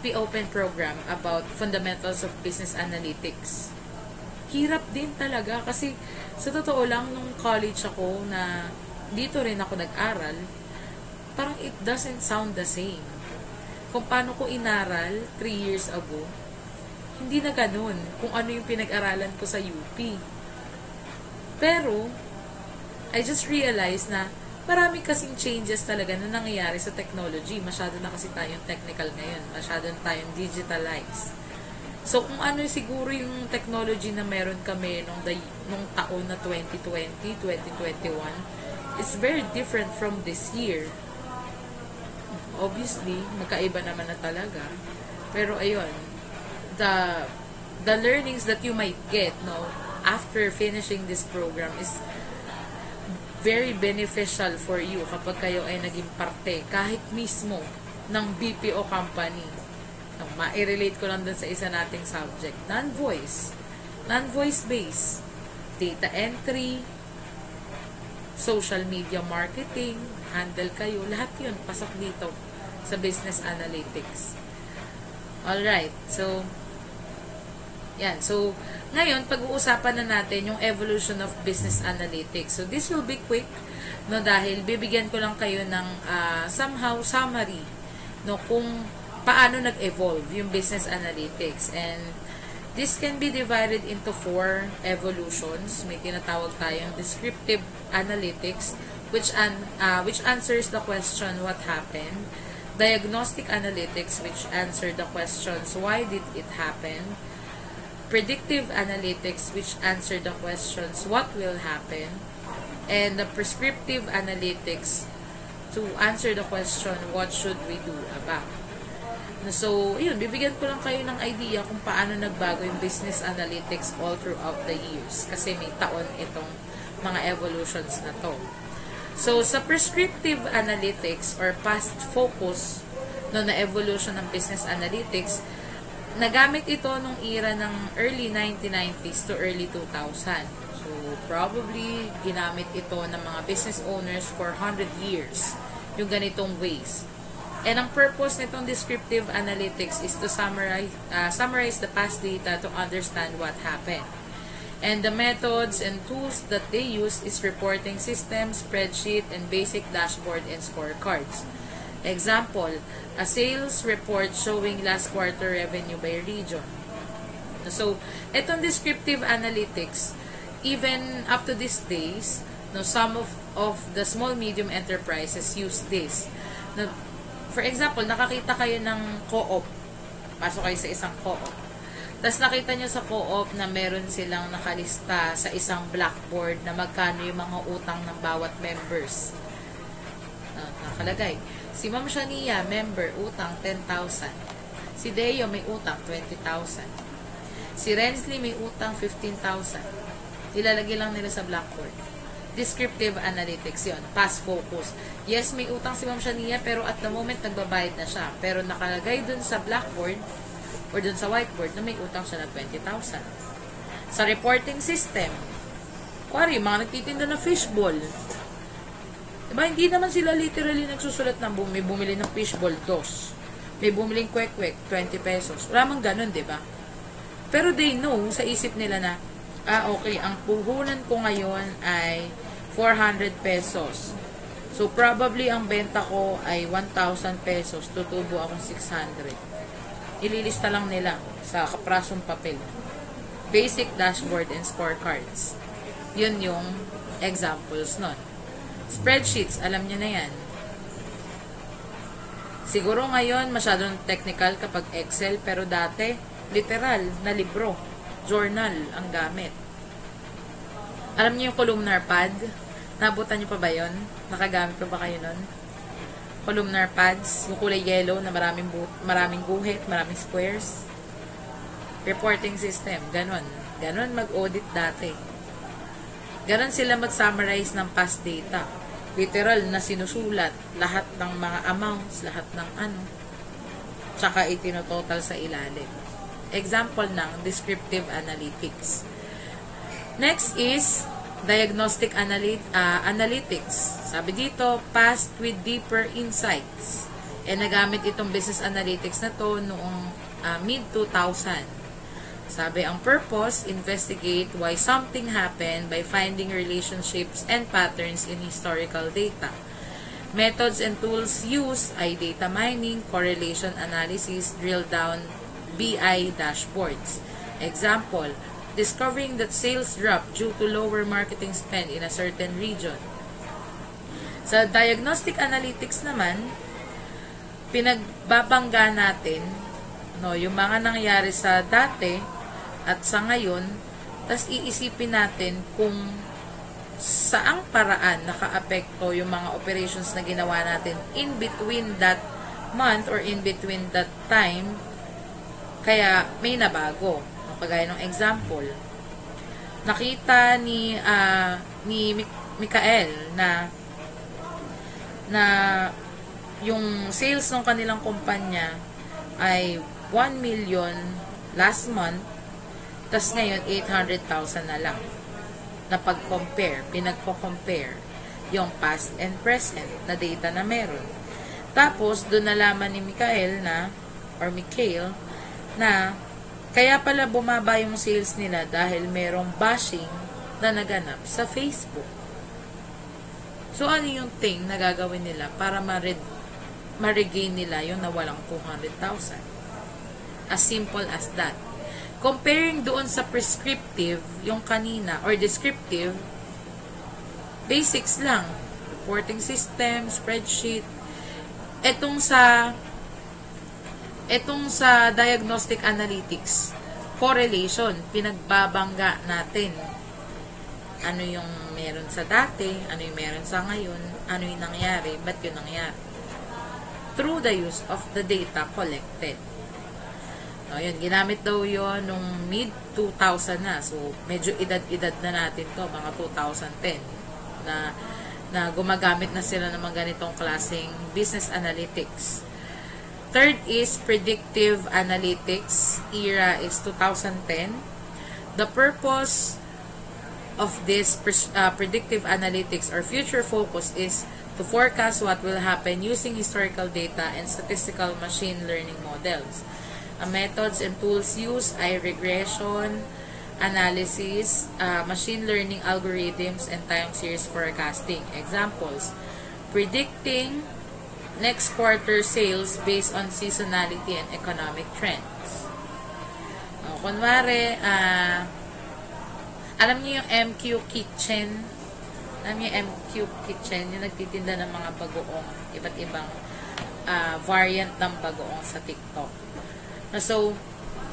Open program about fundamentals of business analytics. Hirap din talaga kasi sa totoo lang, nung college ako na dito rin ako nag-aral, parang it doesn't sound the same. Kung paano ko inaral 3 years ago, hindi na ganun kung ano yung pinag-aralan ko sa UP. Pero, I just realized na marami kasing changes talaga na nangyayari sa technology. Masyado na kasi tayong technical ngayon. Masyado na tayong digitalized. So, kung ano siguro yung technology na meron kami nung taon na 2020, 2021, is very different from this year. Obviously, magkaiba naman na talaga. Pero, ayun, the learnings that you might get, after finishing this program is very beneficial for you kapag kayo ay naging parte kahit mismo ng BPO company. Ma-relate ko lang dun sa isa nating subject. Non-voice based, data entry, social media marketing, handle kayo, lahat yun pasok dito sa business analytics. Alright, so yan. So, ngayon, pag-uusapan na natin yung evolution of business analytics. So, this will be quick, dahil bibigyan ko lang kayo ng somehow summary, kung paano nag-evolve yung business analytics. And this can be divided into 4 evolutions. May tinatawag tayong descriptive analytics, which answers the question, what happened? Diagnostic analytics, which answer the questions, why did it happen? Predictive analytics, which answer the questions, what will happen? And the prescriptive analytics to answer the question, what should we do about? So, yun, bibigyan ko lang kayo ng idea kung paano nagbago yung business analytics all throughout the years. Kasi may taon itong mga evolutions na to. So, sa prescriptive analytics or past focus na evolution ng business analytics, nagamit ito nung era ng early 1990s to early 2000. So, probably, ginamit ito ng mga business owners for 100 years, yung ganitong ways. And ang purpose nitong descriptive analytics is to summarize the past data to understand what happened. And the methods and tools that they use is reporting systems, spreadsheet, and basic dashboard and scorecards. Example, a sales report showing last quarter revenue by region. So, itong descriptive analytics, even up to these days, some of the small medium enterprises use this. For example, nakakita kayo ng co-op. Pasok kayo sa isang co-op. Tapos nakita nyo sa co-op na meron silang nakalista sa isang blackboard na magkano yung mga utang ng bawat members. Nakalagay. Si Ma'am Shania, member, utang 10,000. Si Deo may utang 20,000. Si Rensley may utang 15,000. Ilalagay lang nila sa blackboard. Descriptive analytics yon, past focus. Yes, may utang si Ma'am Shania, pero at the moment, nagbabayad na siya. Pero nakalagay dun sa blackboard or dun sa whiteboard na may utang siya na 20,000. Sa reporting system, kuwari, mga nagtitinda na fishball. Diba, hindi naman sila literally nagsusulat ng may bumili ng fishball, 2. May bumiling kwek-kwek, 20 pesos. Wala mang ganun, diba? Pero they know, sa isip nila na, okay, ang puhunan ko ngayon ay 400 pesos. So, probably, ang benta ko ay 1,000 pesos. Tutubo akong 600. Ililista lang nila sa kaprasong papel. Basic dashboard and scorecards. Yun yung examples nun. Spreadsheets, alam nyo na yan. Siguro ngayon, masyadong technical kapag Excel, pero dati, literal, na libro, journal, ang gamit. Alam niyo yung columnar pad? Nabutan niyo pa ba yun? Nakagamit pa ba kayo nun? Columnar pads, yung kulay yellow na maraming guhit, maraming squares. Reporting system, ganon. Ganon mag-audit dati. Ganon sila mag-summarize ng past data. Literal na sinusulat lahat ng mga amounts, lahat ng ano. Tsaka itinototal sa ilalim. Example ng descriptive analytics. Next is diagnostic analytics. Sabi dito, past with deeper insights. Nagamit itong business analytics na to noong mid-2000. Sabi, ang purpose, investigate why something happened by finding relationships and patterns in historical data. Methods and tools used ay data mining, correlation analysis, drill down, BI dashboards. Example, discovering that sales dropped due to lower marketing spend in a certain region. Sa diagnostic analytics naman, pinagbabangga natin yung mga nangyari sa dati at sa ngayon, tas iisipin natin kung saang paraan nakaapekto yung mga operations na ginawa natin in between that month or in between that time, kaya may nabago. Kagaya ng example, nakita ni Mikael na yung sales ng kanilang kumpanya ay 1 million last month, tas ngayon 800,000 na lang. Na pinagko-compare yung past and present na data na meron. Tapos doon nalaman ni Mikael na kaya pala bumaba yung sales nila dahil merong bashing na naganap sa Facebook. So, ano yung thing na gagawin nila para ma-regain nila yung nawalang 200,000? As simple as that. Comparing doon sa prescriptive, yung kanina, or descriptive, basics lang. Reporting system, spreadsheet. Etong sa diagnostic analytics, correlation, pinagbabangga natin. Ano yung meron sa dati, ano yung meron sa ngayon, ano yung nangyari, ba't yun nangyari. Through the use of the data collected. Yun, ginamit daw yun nung mid-2000 na. So, medyo edad-edad na natin to, mga 2010, na gumagamit na sila ng mga ganitong klaseng business analytics. Third is predictive analytics. Era is 2010. The purpose of this predictive analytics or future focus is to forecast what will happen using historical data and statistical machine learning models. Methods and tools used ay regression, analysis, machine learning algorithms, and time series forecasting. Examples, predicting next quarter sales based on seasonality and economic trends. Kunwari, alam niyo yung MQ Kitchen? Alam niyo yung MQ Kitchen? Yung nagtitinda ng mga bagoong, iba't ibang variant ng bagoong sa TikTok. So,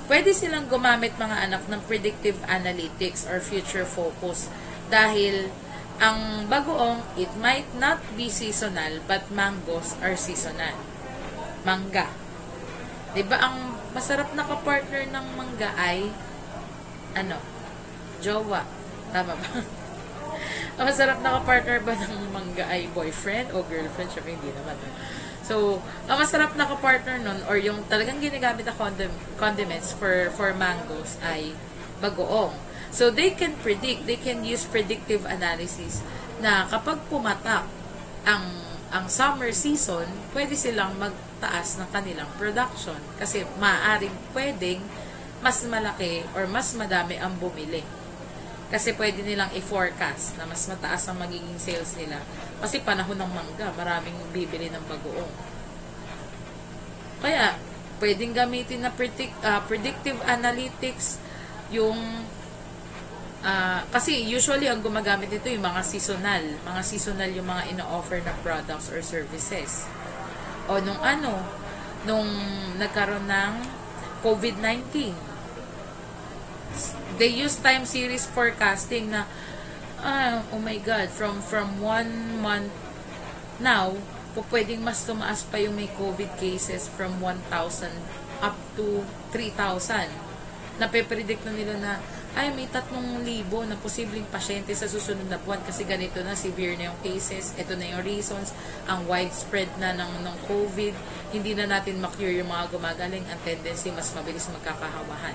pwede silang gumamit mga anak ng predictive analytics or future focus dahil ang bagoong, it might not be seasonal, but mangoes are seasonal. Mangga. Diba, ang masarap na kapartner ng mangga ay ano, jowa. Tama ba? Ang masarap na kapartner ba ng mangga ay boyfriend o girlfriend? Siyempre, hindi naman. So, ang masarap na kapartner nun, or yung talagang ginagamit na condiments for mangoes ay bagoong. So, they can use predictive analysis na kapag pumatak ang summer season, pwede silang magtaas ng kanilang production. Kasi pwedeng mas malaki or mas madami ang bumili. Kasi pwede nilang i-forecast na mas mataas ang magiging sales nila. Kasi panahon ng mangga, maraming bibili ng bagoong. Kaya, pwedeng gamitin na predictive analytics yung kasi usually ang gumagamit nito yung mga seasonal yung mga ino-offer na products or services. O nung nagkaroon ng COVID-19, they use time series forecasting na oh my God, from 1 month now, pwedeng mas tumaas pa yung may COVID cases from 1,000 up to 3,000. Nape-predict na nila na may 3,000 na posibleng pasyente sa susunod na buwan kasi ganito na, severe na yung cases, ito na yung reasons, ang widespread na ng COVID, hindi na natin ma-cure yung mga gumagaling, ang tendency mas mabilis magkakahawahan.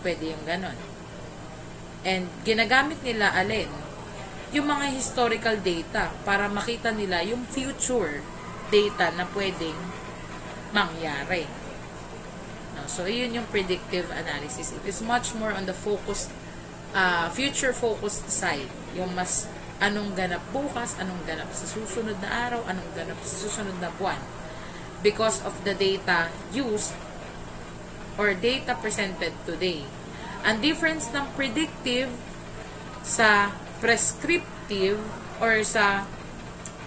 Pwede yung ganon. And ginagamit nila yung mga historical data para makita nila yung future data na pwedeng mangyari. So, yun yung predictive analysis. It is much more on the future-focused side. Yung mas anong ganap bukas, anong ganap sa susunod na araw, anong ganap sa susunod na buwan. Because of the data used or data presented today. Ang difference ng predictive sa prescriptive or sa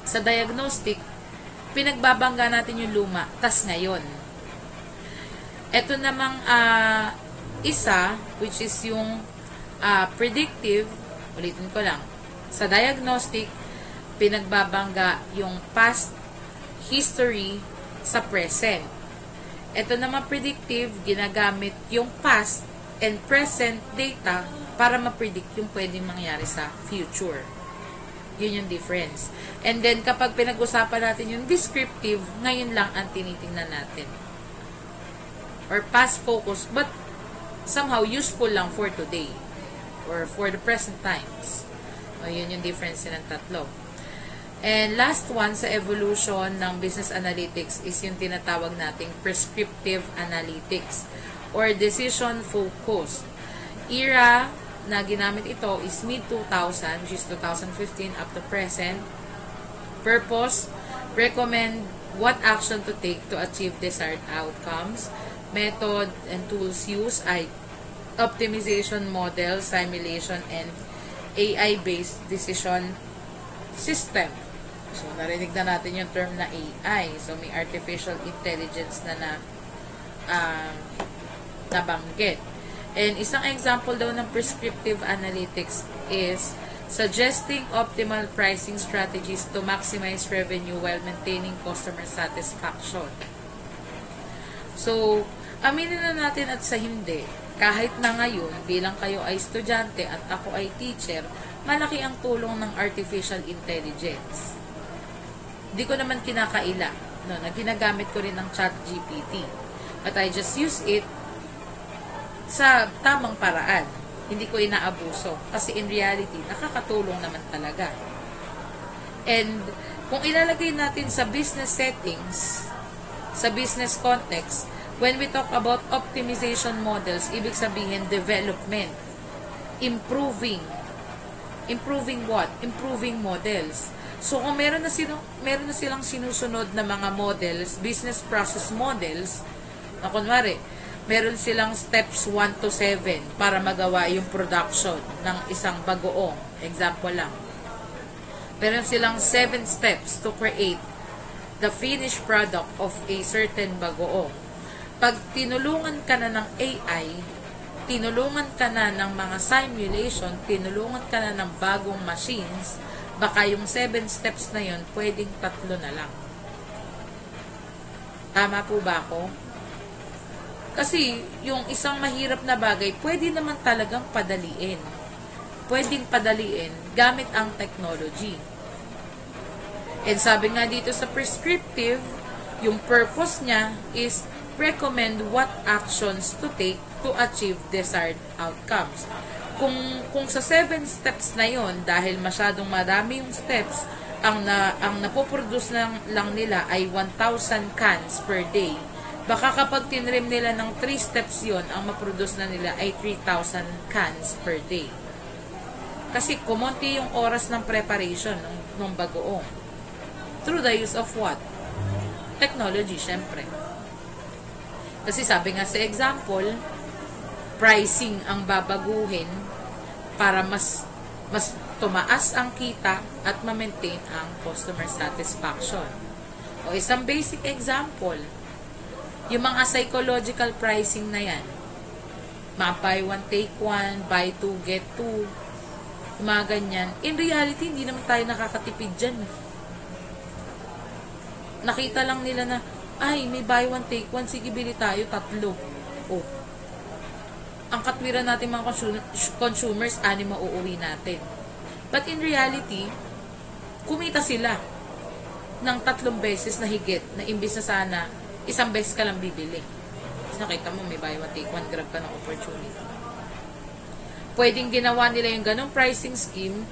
diagnostic, pinagbabangga natin yung luma, tas ngayon. Ito namang isa, which is yung predictive, ulitin ko lang, sa diagnostic, pinagbabangga yung past history sa present. Ito naman predictive, ginagamit yung past and present data para ma-predict yung pwedeng mangyari sa future. Yun yung difference. And then, kapag pinag-usapan natin yung descriptive, ngayon lang ang tinitingnan natin. Or past focus, but somehow useful lang for today or for the present times. O, yun yung difference ng tatlo. And last one sa evolution ng business analytics is yung tinatawag nating prescriptive analytics or decision focus. Era na ginamit ito is mid-2000, which is 2015 up to present. Purpose, recommend what action to take to achieve desired outcomes. Method and tools used ay optimization model, simulation, and AI-based decision system. So, narinig na natin yung term na AI. So, may artificial intelligence na nabanggit. And isang example daw ng prescriptive analytics is suggesting optimal pricing strategies to maximize revenue while maintaining customer satisfaction. So, aminin na natin at sa hindi, kahit na ngayon, bilang kayo ay estudyante at ako ay teacher, malaki ang tulong ng artificial intelligence. Hindi ko naman kinakaila, na ginagamit ko rin ng ChatGPT. But I just use it sa tamang paraan. Hindi ko inaabuso. Kasi in reality, nakakatulong naman talaga. And kung ilalagay natin sa business settings, sa business context, when we talk about optimization models, ibig sabihin development, improving what? Improving models. So kung meron na silang sinusunod na mga models, business process models, na kunwari, meron silang steps 1 to 7 para magawa yung production ng isang bagoong. Example lang. Meron silang 7 steps to create the finished product of a certain bagoong. Pag tinulungan ka na ng AI, tinulungan ka na ng mga simulation, tinulungan ka na ng bagong machines, baka yung 7 steps na yun, pwedeng 3 na lang. Tama po ba ako? Kasi yung isang mahirap na bagay, pwede naman talagang padaliin. Pwedeng padaliin gamit ang technology. And sabi nga dito sa prescriptive, yung purpose niya is recommend what actions to take to achieve desired outcomes. Kung sa 7 steps na yon, dahil masyadong madami yung steps, ang napoproduce lang nila ay 1,000 cans per day. Baka kapag tinrim nila ng 3 steps yon, ang maproduce na nila ay 3,000 cans per day. Kasi kumonti yung oras ng preparation ng bagoong. Through the use of what? Technology, syempre. Kasi sabi nga sa example, pricing ang babaguhin para mas tumaas ang kita at ma-maintain ang customer satisfaction. O isang basic example, yung mga psychological pricing na yan, buy one, take one, buy two, get two, mga ganyan. In reality, hindi naman tayo nakakatipid dyan. Nakita lang nila na, ay, may buy one, take one, sige, bili tayo, 3. Oh. Ang katwiran natin mga consumers, 6 mauuwi natin. But in reality, kumita sila ng 3 beses na higit na imbis na sana, 1 beses ka lang bibili. Kasi nakita mo, may buy one, take one, grab ka ng opportunity. Pwedeng ginawa nila yung ganong pricing scheme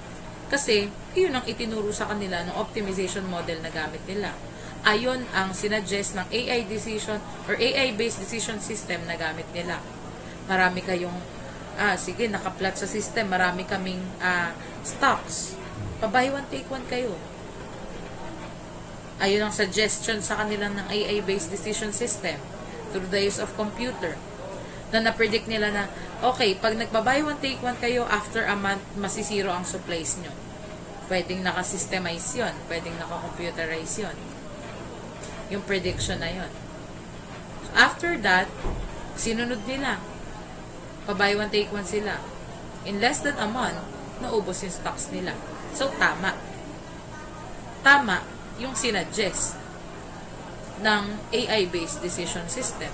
kasi yun ang itinuro sa kanila ng optimization model na gamit nila. Ayon ang sinuggest ng AI decision or AI-based decision system na gamit nila. Marami kayong, sige, nakaplat sa system, marami kaming stocks. Pa-buy one, take one kayo. Ayun ang suggestion sa kanila ng AI-based decision system through the use of computer. Na na-predict nila na, okay, pag nagpa-buy one, take one kayo, after a month, masisiro ang supplies nyo. Pwedeng naka-systemize yun. Pwedeng naka-computerize yun. Yung prediction na yun. So, after that, sinunod nila. Pa-buy one, take one sila. In less than a month, naubos yung stocks nila. So, tama. Tama yung sinuggest ng AI-based decision system.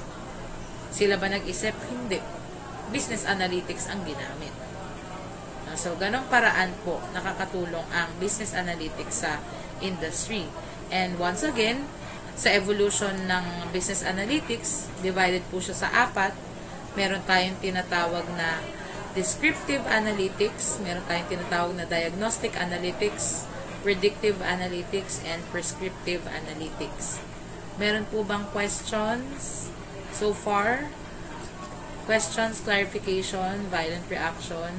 Sila ba nag-isip? Hindi. Business analytics ang ginamit. So, ganong paraan po nakakatulong ang business analytics sa industry. And once again, sa evolution ng business analytics, divided po siya sa 4. Meron tayong tinatawag na descriptive analytics, meron tayong tinatawag na diagnostic analytics, predictive analytics, and prescriptive analytics. Meron po bang questions so far? Questions, clarification, violent reaction?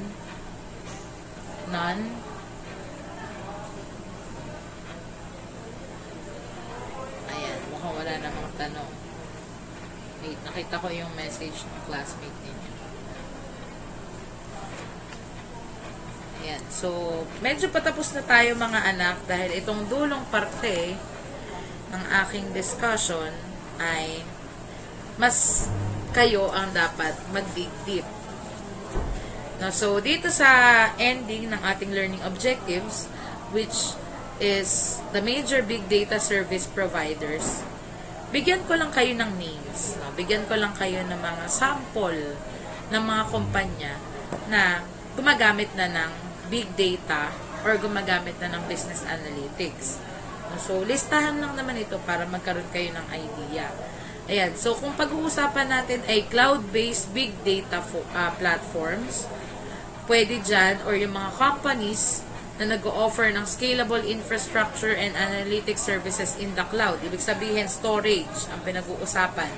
None? Ayan, mukhang wala na mga tanong. Wait, nakita ko yung message ng classmate ninyo. Ayan, so, medyo patapos na tayo mga anak dahil itong dulong parte ng aking discussion ay mas kayo ang dapat mag-dig deep. No, so, dito sa ending ng ating learning objectives, which is the major big data service providers, bigyan ko lang kayo ng names. No? Bigyan ko lang kayo ng mga sample ng mga kumpanya na gumagamit na ng big data or gumagamit na ng business analytics. No? So, listahan lang naman ito para magkaroon kayo ng idea. Ayan. So, kung pag-uusapan natin ay cloud-based big data platforms, pwede dyan, or yung mga companies na nag-o-offer ng scalable infrastructure and analytics services in the cloud. Ibig sabihin, storage ang pinag-uusapan.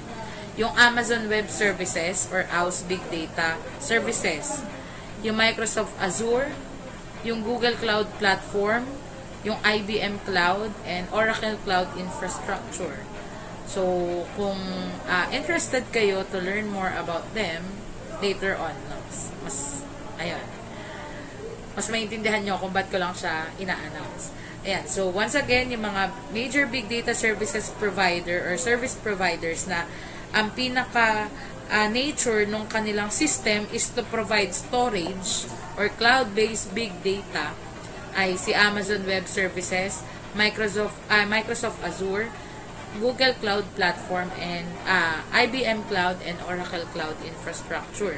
Yung Amazon Web Services or AWS Big Data Services. Yung Microsoft Azure, yung Google Cloud Platform, yung IBM Cloud, and Oracle Cloud Infrastructure. So, kung interested kayo to learn more about them, later on, mas maintindihan nyo kung ba't ko lang siya ina-announce. Ayan, so once again, yung mga major big data services provider or service providers na ang pinaka nature ng kanilang system is to provide storage or cloud-based big data ay si Amazon Web Services, Microsoft Azure, Google Cloud Platform and IBM Cloud and Oracle Cloud Infrastructure.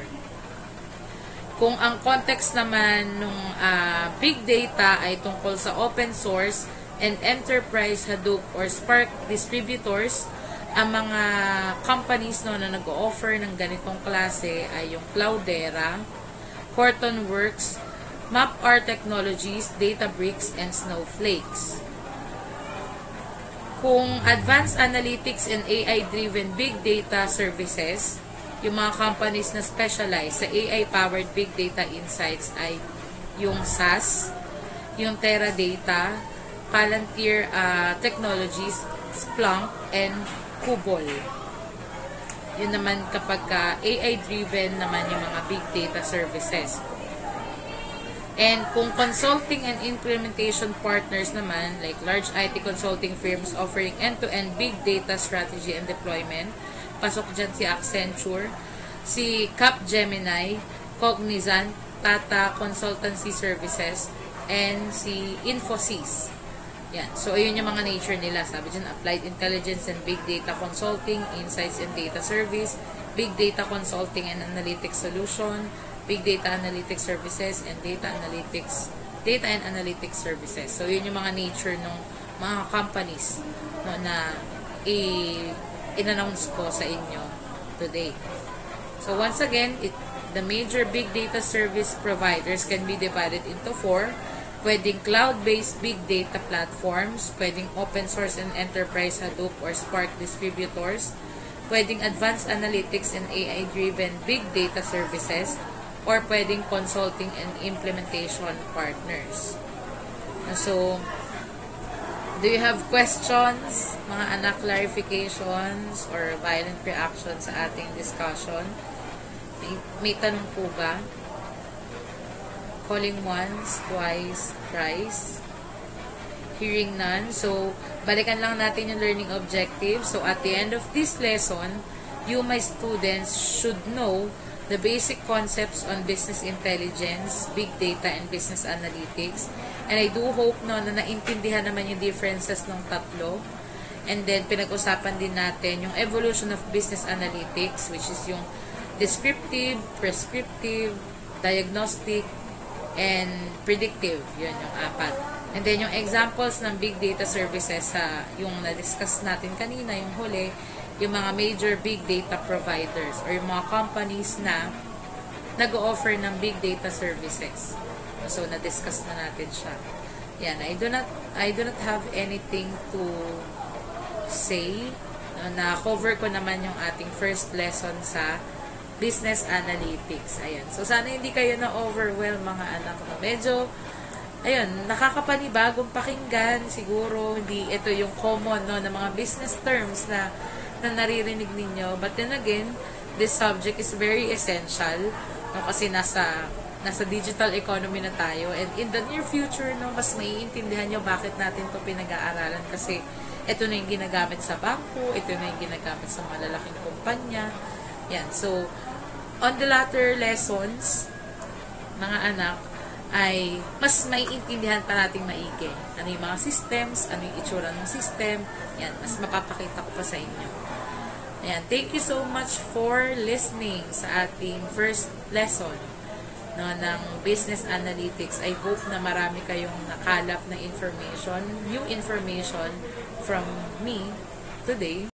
Kung ang context naman ng big data ay tungkol sa open source and enterprise Hadoop or Spark distributors, ang mga companies na nag-o-offer ng ganitong klase ay yung Cloudera, Hortonworks, MapR Technologies, Databricks, and Snowflakes. Kung advanced analytics and AI-driven big data services, yung mga companies na specialize sa AI-powered big data insights ay yung SAS, yung Teradata, Palantir Technologies, Splunk, and Kubol. Yun naman kapag AI-driven naman yung mga big data services. And kung consulting and implementation partners naman, like large IT consulting firms offering end-to-end big data strategy and deployment, pasok dyan si Accenture, si Capgemini, Cognizant, Tata Consultancy Services, and si Infosys. Yan. So, ayun yung mga nature nila. Sabi dyan, Applied Intelligence and Big Data Consulting, Insights and Data Service, Big Data Consulting and Analytics Solution, Big Data Analytics Services, and Data and Analytics Services. So, yun yung mga nature ng mga companies no, na in-announce ko sa inyo today. So, once again, the major big data service providers can be divided into 4. Pwedeng cloud-based big data platforms, pwedeng open source and enterprise Hadoop or Spark distributors, pwedeng advanced analytics and AI-driven big data services, or pwedeng consulting and implementation partners. So, do you have questions, mga anak, clarifications, or violent reactions sa ating discussion? May tanong po ba? Calling once, twice, thrice. Hearing none. So, balikan lang natin yung learning objective. So, at the end of this lesson, you, my students, should know the basic concepts on business intelligence, big data, and business analytics. And I do hope na naintindihan naman yung differences ng tatlo. And then, pinag-usapan din natin yung evolution of business analytics, which is yung descriptive, prescriptive, diagnostic, and predictive. Yun yung 4. And then, yung examples ng big data services, yung na-discuss natin kanina, yung huli, yung mga major big data providers or yung mga companies na nag-o-offer ng big data services. So, na-discuss na natin siya. Yan. I do not have anything to say. Na-cover ko naman yung ating first lesson sa business analytics. Ayan. So, sana hindi kayo na-overwhelm mga anak. Medyo, ayun, nakakapanibagong pakinggan. Siguro, hindi ito yung common no, na mga business terms na naririnig ninyo. But then again, this subject is very essential no, kasi nasa digital economy na tayo, and in the near future no, mas maiintindihan nyo bakit natin to pinag-aaralan, kasi ito na yung ginagamit sa bangko, ito na yung ginagamit sa malalaking kumpanya. Yan. So, on the latter lessons, mga anak, ay mas maiintindihan pa nating maigi. Ano yung mga systems, ano yung itsura ng system, yan, mas mapapakita ko pa sa inyo. Ayan, thank you so much for listening sa ating first lesson no, ng business analytics. I hope na marami kayong nakalap na information, new information from me today.